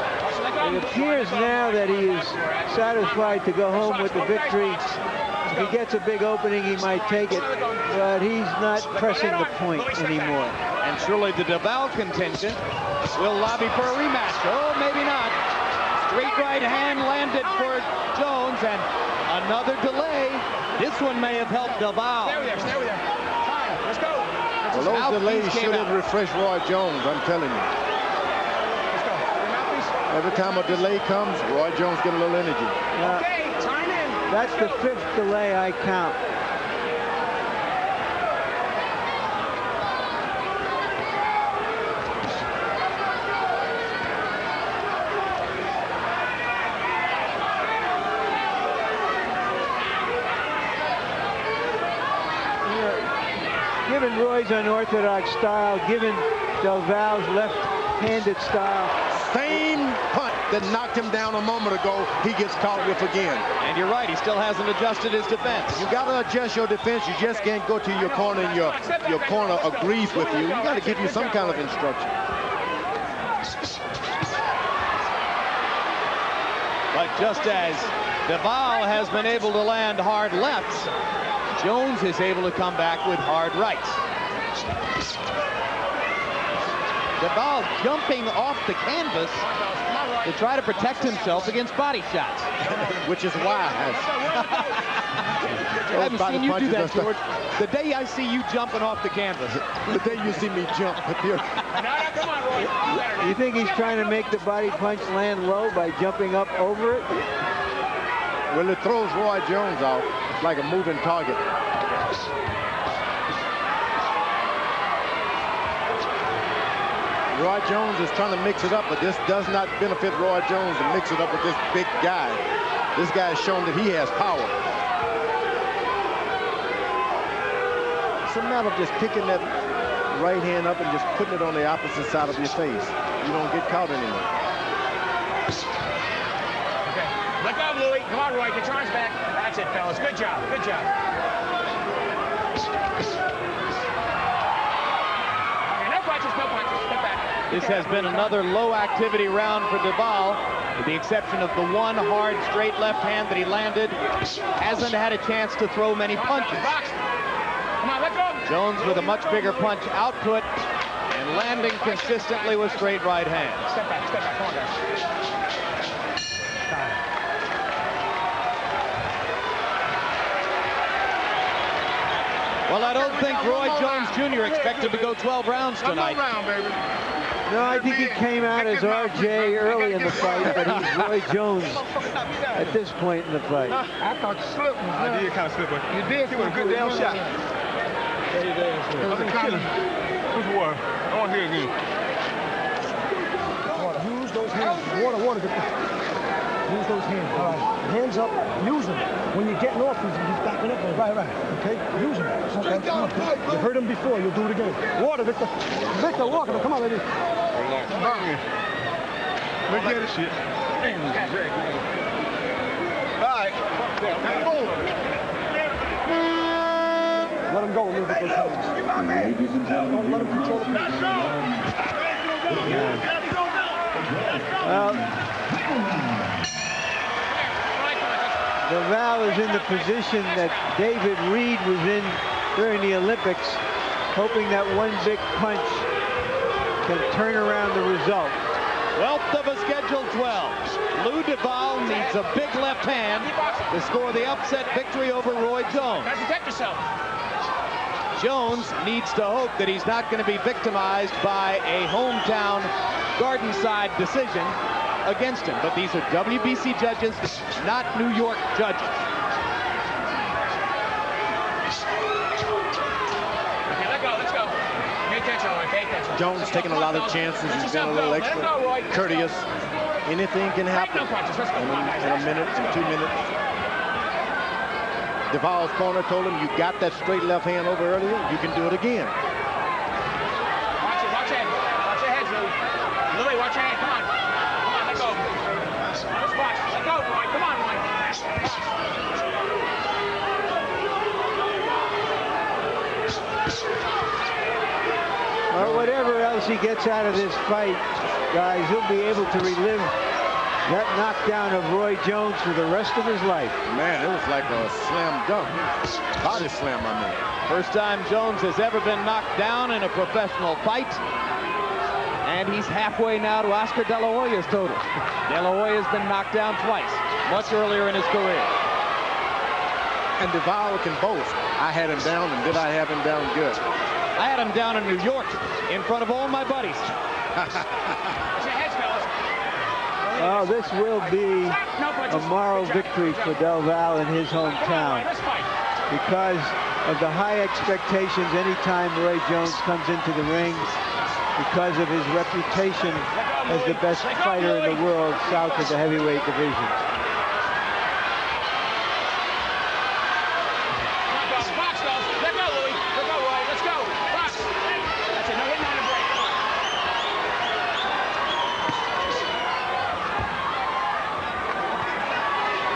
Speaker 4: It appears now that he is satisfied to go home with the victory. If he gets a big opening, he might take it, but he's not pressing the point anymore.
Speaker 3: And surely the Del Valle contingent will lobby for a rematch. Oh, maybe not. Straight right hand landed for Jones, and another delay. This one may have helped Del Valle.
Speaker 2: Stay with there. Time. Let's go.
Speaker 5: Well, those delays should have refreshed Roy Jones, I'm telling you.
Speaker 2: Let's go.
Speaker 5: Every time a delay comes, Roy Jones get a little energy.
Speaker 2: Okay, time in.
Speaker 4: That's the 5th delay I count. Given Roy's unorthodox style, given Del Valle's left-handed style.
Speaker 5: Same punt that knocked him down a moment ago, he gets caught with again.
Speaker 3: And you're right, he still hasn't adjusted his defense.
Speaker 5: You got to adjust your defense. You just can't go to your corner and your corner agrees with you. You got to give you some kind of instruction.
Speaker 3: But just as Del Valle has been able to land hard lefts, Jones is able to come back with hard rights. Del Valle jumping off the canvas to try to protect himself against body shots.
Speaker 5: Which is why
Speaker 3: I haven't seen you do that, George. The day I see you jumping off the canvas.
Speaker 5: The day you see me jump.
Speaker 4: You think he's trying to make the body punch land low by jumping up over it?
Speaker 5: Well, it throws Roy Jones out like a moving target. Roy Jones is trying to mix it up, but this does not benefit Roy Jones to mix it up with this big guy. This guy has shown that he has power. It's a matter of just picking that right hand up and just putting it on the opposite side of your face. You don't get caught anymore.
Speaker 2: Okay. Let go, Louie. Come on, Roy. Get your arms back. That's it, fellas. Good job. Good job. Okay, no punches, no punches. Step back.
Speaker 3: This has been another low-activity round for Del Valle, with the exception of the one hard straight left hand that he landed. Hasn't had a chance to throw many punches.
Speaker 2: Come on, let go.
Speaker 3: Jones with a much bigger punch output and landing consistently with straight right hands.
Speaker 2: Step back, come on, guys.
Speaker 3: Well, I don't think Roy Jones Jr. expected to go 12 rounds tonight.
Speaker 4: No, I think he came out as RJ early in the fight, but he's Roy Jones at this point in the fight.
Speaker 6: I thought you slipped.
Speaker 7: I did kind of slip, but
Speaker 6: You did.
Speaker 7: he was a good damn shot.
Speaker 6: It was a kind of...
Speaker 7: Who's water? I want to hear it again.
Speaker 11: Water. Use those hands. Water. Use those hands. All right. Hands up. Use them. When you're getting off, he's backing up. Right. Okay. Use them. Okay. Come on. You heard him before. You'll do it again. Water, Victor. Victor, Walker. Come on, baby.
Speaker 7: Look at this shit.
Speaker 6: All right.
Speaker 11: Let him go. Move with those hands. Don't let him control the pace.
Speaker 4: Well, Del Valle is in the position that David Reed was in during the Olympics, hoping that one big punch can turn around the result.
Speaker 3: 12th of a scheduled 12. Lou Del Valle needs a big left hand to score the upset victory over Roy Jones.
Speaker 2: Protect yourself.
Speaker 3: Jones needs to hope that he's not going to be victimized by a hometown Garden side decision against him. But these are WBC judges, not New York judges.
Speaker 2: Okay, let go. Let's go. Pay attention, Roy. Pay attention.
Speaker 5: Jones taking a lot of chances. He's been a little extra courteous. Anything can happen in a minute, in 2 minutes. Del Valle's corner told him, you got that straight left hand over earlier, you can do it again.
Speaker 2: Watch it. Watch your head. Watch your head, Louie. Louie, watch your head. Come on. Come on, let go. Let's watch. Let go, Roy. Come on, Roy.
Speaker 4: whatever else he gets out of this fight, guys, he'll be able to relive that knockdown of Roy Jones for the rest of his life.
Speaker 5: Man, it was like a slam dunk. Body slam, I mean.
Speaker 3: First time Jones has ever been knocked down in a professional fight. And he's halfway now to Oscar De La Hoya's total. De La Hoya's been knocked down twice, much earlier in his career.
Speaker 5: And Duval can boast. I had him down, and did I have him down good?
Speaker 3: I had him down in New York in front of all my buddies.
Speaker 4: Well, this will be a moral victory for Del Valle in his hometown because of the high expectations anytime Roy Jones comes into the ring, because of his reputation as the best fighter in the world south of the heavyweight division.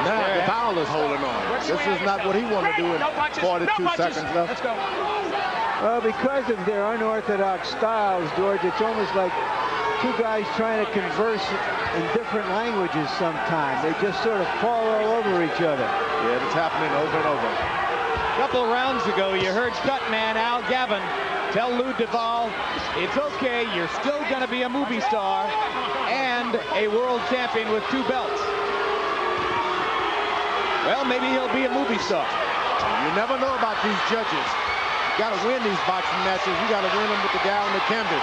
Speaker 5: Now Duval is holding on. This is not what he wanted to do in 42 seconds left.
Speaker 9: Let's go.
Speaker 4: Well, because of their unorthodox styles, George, it's almost like two guys trying to converse in different languages sometimes. They just sort of fall all over each other.
Speaker 5: Yeah, it's happening over and over.
Speaker 3: A couple of rounds ago, you heard Cutman Al Gavin tell Lou Duval, it's okay, you're still going to be a movie star and a world champion with 2 belts. Well, maybe he'll be a movie star.
Speaker 5: You never know about these judges. You got to win these boxing matches. You got to win them with the guy on the canvas.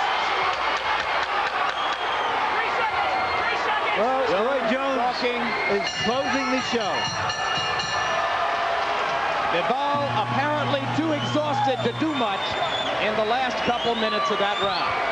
Speaker 4: Well, Roy Jones is closing the show.
Speaker 3: Duval apparently too exhausted to do much in the last couple minutes of that round.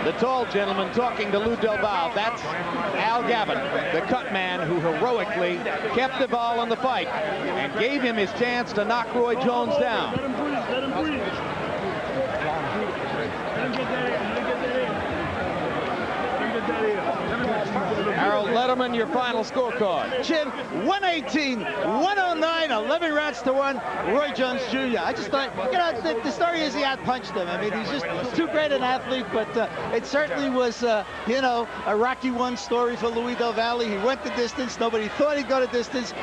Speaker 3: The tall gentleman talking to Lou Del Valle. That's Al Gavin, the cut man who heroically kept Duval in the fight and gave him his chance to knock Roy Jones down.
Speaker 11: Let him breathe. Let him breathe. Let him get that in. Let him get that in. Let him get that in.
Speaker 3: Harold Letterman, your final scorecard.
Speaker 9: Jim, 118, 109, 11 rounds to 1, Roy Jones Jr. I just thought, you know, the story is he outpunched him. I mean, he's just too great an athlete, but it certainly was, you know, a Rocky I story for Louis Del Valle. He went the distance. Nobody thought he'd go the distance.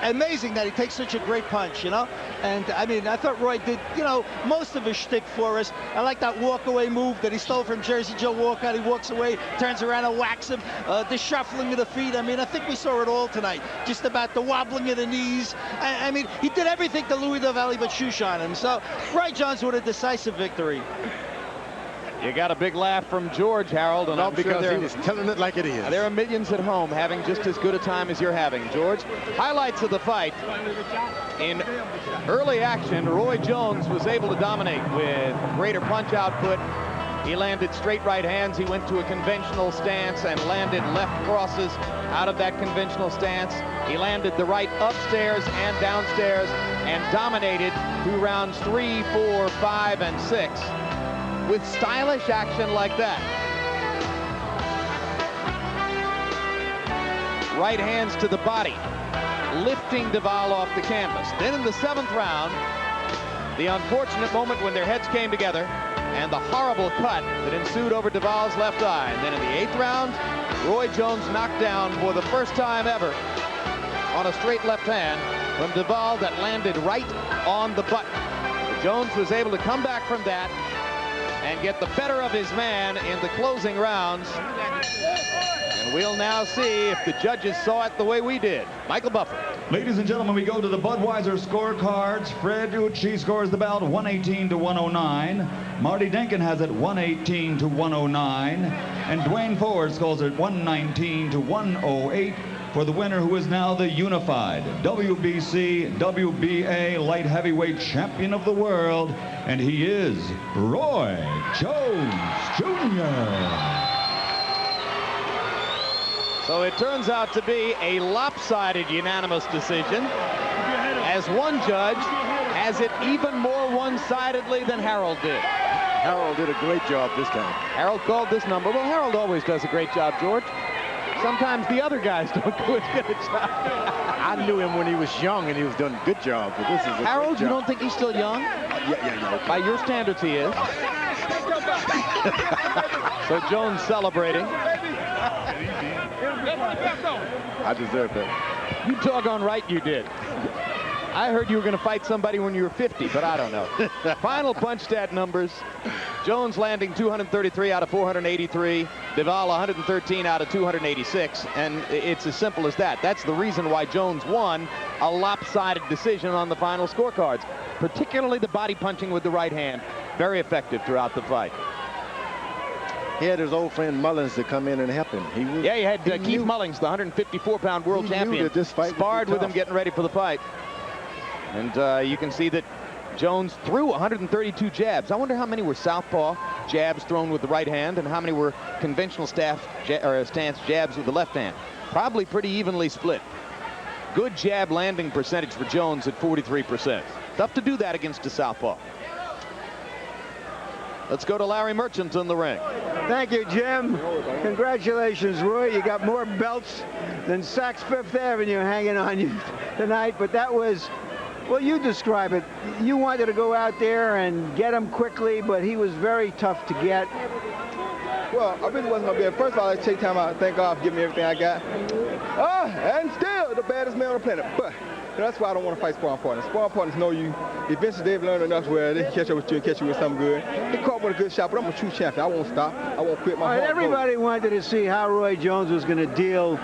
Speaker 9: Amazing that he takes such a great punch, you know? And, I mean, I thought Roy did, you know, most of his shtick for us. I like that walk-away move that he stole from Jersey Joe Walcott. He walks away, turns around and whacks him. The shuffling of the feet. I mean, I think we saw it all tonight. Just about the wobbling of the knees. I mean, he did everything to Louis Del Valle but shoe shine him. So, Roy Jones with a decisive victory.
Speaker 3: You got a big laugh from George, Harold, and I'm
Speaker 5: because
Speaker 3: sure
Speaker 5: he was telling it like it is.
Speaker 3: There are millions at home having just as good a time as you're having. George, highlights of the fight. In early action, Roy Jones was able to dominate with greater punch output. He landed straight right hands. He went to a conventional stance and landed left crosses out of that conventional stance. He landed the right upstairs and downstairs and dominated through rounds 3, 4, 5, and 6 with stylish action like that. Right hands to the body, lifting Duval off the canvas. Then in the 7th round, the unfortunate moment when their heads came together and the horrible cut that ensued over Duval's left eye. And then in the 8th round, Roy Jones knocked down for the first time ever on a straight left hand from Duval that landed right on the button. But Jones was able to come back from that and get the better of his man in the closing rounds. And we'll now see if the judges saw it the way we did. Michael Buffer.
Speaker 1: Ladies and gentlemen, we go to the Budweiser scorecards. Fred Ucci scores the bout 118 to 109. Marty Denkin has it 118 to 109. And Dwayne Ford scores it 119 to 108 for the winner, who is now the unified WBC WBA light heavyweight champion of the world. And he is Roy Jones Jr.
Speaker 3: So it turns out to be a lopsided unanimous decision, as one judge has has it even more one-sidedly than Harold did.
Speaker 5: Harold did a great job this time.
Speaker 3: Harold called this number. Well, Harold always does a great job, George. Sometimes the other guys don't do as good a job.
Speaker 5: I knew him when he was young, and he was doing a good job. But this is a
Speaker 3: Harold,
Speaker 5: great
Speaker 3: you
Speaker 5: job.
Speaker 3: don't think he's still young?
Speaker 5: Yeah. Okay.
Speaker 3: By your standards, he is. So Jones celebrating.
Speaker 5: I deserve that.
Speaker 3: You doggone right you did. I heard you were going to fight somebody when you were 50, but I don't know. Final punch stat numbers. Jones landing 233 out of 483. Duvall 113 out of 286. And it's as simple as that. That's the reason why Jones won a lopsided decision on the final scorecards. Particularly the body punching with the right hand. Very effective throughout the fight.
Speaker 5: He had his old friend Mullins to come in and help him. He
Speaker 3: had Keith Mullins, the 154-pound world champion,
Speaker 5: that this fight
Speaker 3: sparred with him getting ready for the fight. And you can see that Jones threw 132 jabs. I wonder how many were southpaw jabs thrown with the right hand and how many were conventional stance jabs with the left hand. Probably pretty evenly split. Good jab landing percentage for Jones at 43%. Tough to do that against a southpaw. Let's go to Larry Merchant in the ring.
Speaker 4: Thank you, Jim. Congratulations, Roy. You got more belts than Saks Fifth Avenue hanging on you tonight, but that was, well, you describe it. You wanted to go out there and get him quickly, but he was very tough to get.
Speaker 12: Well, I really wasn't going to be. First of all, I take time out and thank God for giving me everything I got. And still the baddest man on the planet. But that's why I don't want to fight sparring partners. Sparring partners know you. Eventually, they've learned enough where they can catch up with you and catch you with something good. He caught with a good shot, but I'm a true champion. I won't stop. I won't quit my heart.
Speaker 4: Everybody wanted to see how Roy Jones was going to deal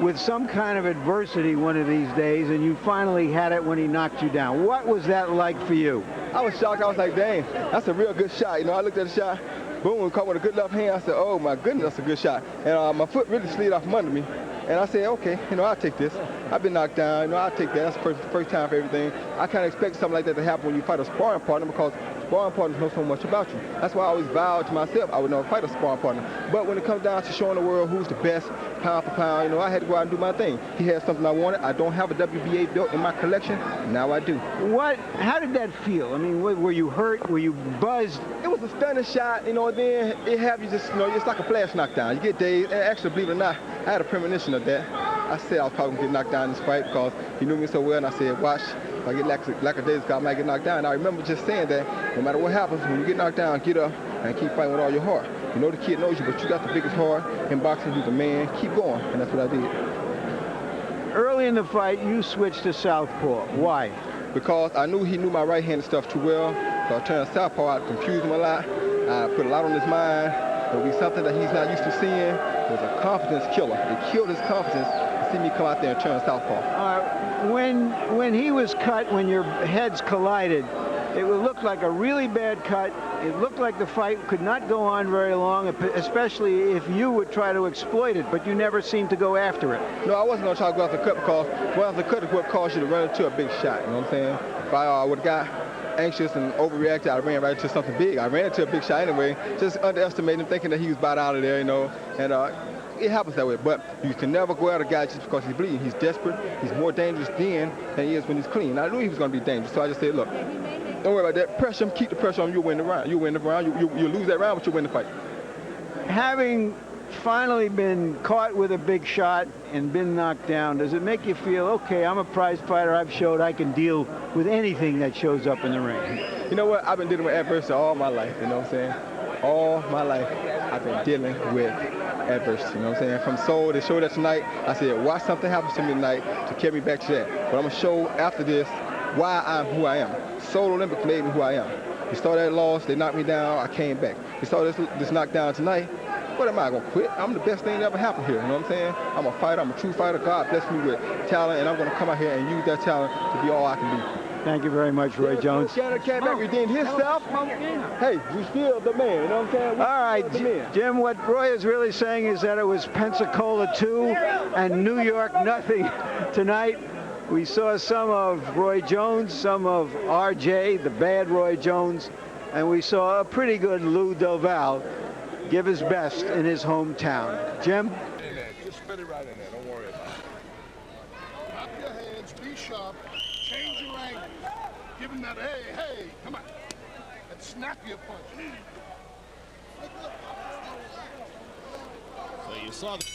Speaker 4: with some kind of adversity one of these days, and you finally had it when he knocked you down. What was that like for you?
Speaker 12: I was shocked. I was like, dang, that's a real good shot. You know, I looked at the shot. Boom, caught with a good left hand. I said, oh, my goodness, that's a good shot. And my foot really slid off from under me. And I said, okay, you know, I'll take this. I've been knocked down. You know, I'll take that. That's the first time for everything. I kind of expect something like that to happen when you fight a sparring partner because sparring partners know so much about you. That's why I always vowed to myself I would never fight a sparring partner. But when it comes down to showing the world who's the best, pound for pound, you know, I had to go out and do my thing. He had something I wanted. I don't have a WBA belt in my collection. Now I do.
Speaker 4: How did that feel? I mean, were you hurt? Were you buzzed?
Speaker 12: It was a stunning shot, you know, and then it have you just, you know, it's like a flash knockdown. You get dazed, and actually, believe it or not, I had a premonition of that. I said I was probably going to get knocked down in this fight because he knew me so well, and I said, watch, if I get lackadaisical, I might get knocked down. And I remember just saying that no matter what happens, when you get knocked down, get up and keep fighting with all your heart. You know the kid knows you, but you got the biggest heart in boxing. You're the man. Keep going, and that's what I did.
Speaker 4: Early in the fight, you switched to southpaw. Why?
Speaker 12: Because I knew he knew my right-handed stuff too well, so I turned southpaw. I confused him a lot. I put a lot on his mind. It would be something that he's not used to seeing. It was a confidence killer. It killed his confidence to see me come out there and turn southpaw.
Speaker 4: When he was cut, when your heads collided, it would look like a really bad cut. It looked like the fight could not go on very long, especially if you would try to exploit it, but you never seemed to go after it.
Speaker 12: No, I wasn't going to try to go after the cut because going after the cut is what caused you to run into a big shot, you know what I'm saying? If I would have got anxious and overreacted, I ran right into something big. I ran into a big shot anyway, just underestimating him, thinking that he was about out of there, you know, and it happens that way. But you can never go at a guy just because he's bleeding. He's desperate. He's more dangerous then than he is when he's clean. I knew he was going to be dangerous, so I just said, look, don't worry about that. Pressure him, keep the pressure on him. You'll win the round. You'll win the round. You'll lose that round, but you'll win the fight.
Speaker 4: Having finally been caught with a big shot and been knocked down, does it make you feel, okay, I'm a prize fighter. I've showed I can deal with anything that shows up in the ring?
Speaker 12: You know what? I've been dealing with adversity all my life, you know what I'm saying? All my life, I've been dealing with adversity, you know what I'm saying? From Seoul, they showed that tonight. I said, watch something happen to me tonight to carry me back to that. But I'm going to show after this why I'm who I am. Seoul Olympics made me who I am. You saw that loss, they knocked me down, I came back. You saw this knockdown tonight. What am I going to quit? I'm the best thing that ever happened here, you know what I'm saying? I'm a fighter, I'm a true fighter. God blessed me with talent, and I'm going to come out here and use that talent to be all I can be.
Speaker 4: Thank you very much, Roy Jones.
Speaker 12: Canada came back, redeemed himself. Hey, we still the man, you know what I'm saying?
Speaker 4: All right, Jim, what Roy is really saying is that it was Pensacola 2 and New York nothing tonight. We saw some of Roy Jones, some of RJ, the bad Roy Jones, and we saw a pretty good Lou Del give his best in his hometown. Jim?
Speaker 8: Just spit it right in there. Don't worry about it.
Speaker 11: Drop your hands, be sharp, change your angle.
Speaker 13: Give him that, hey, come on. That snappier punch.
Speaker 14: So you saw the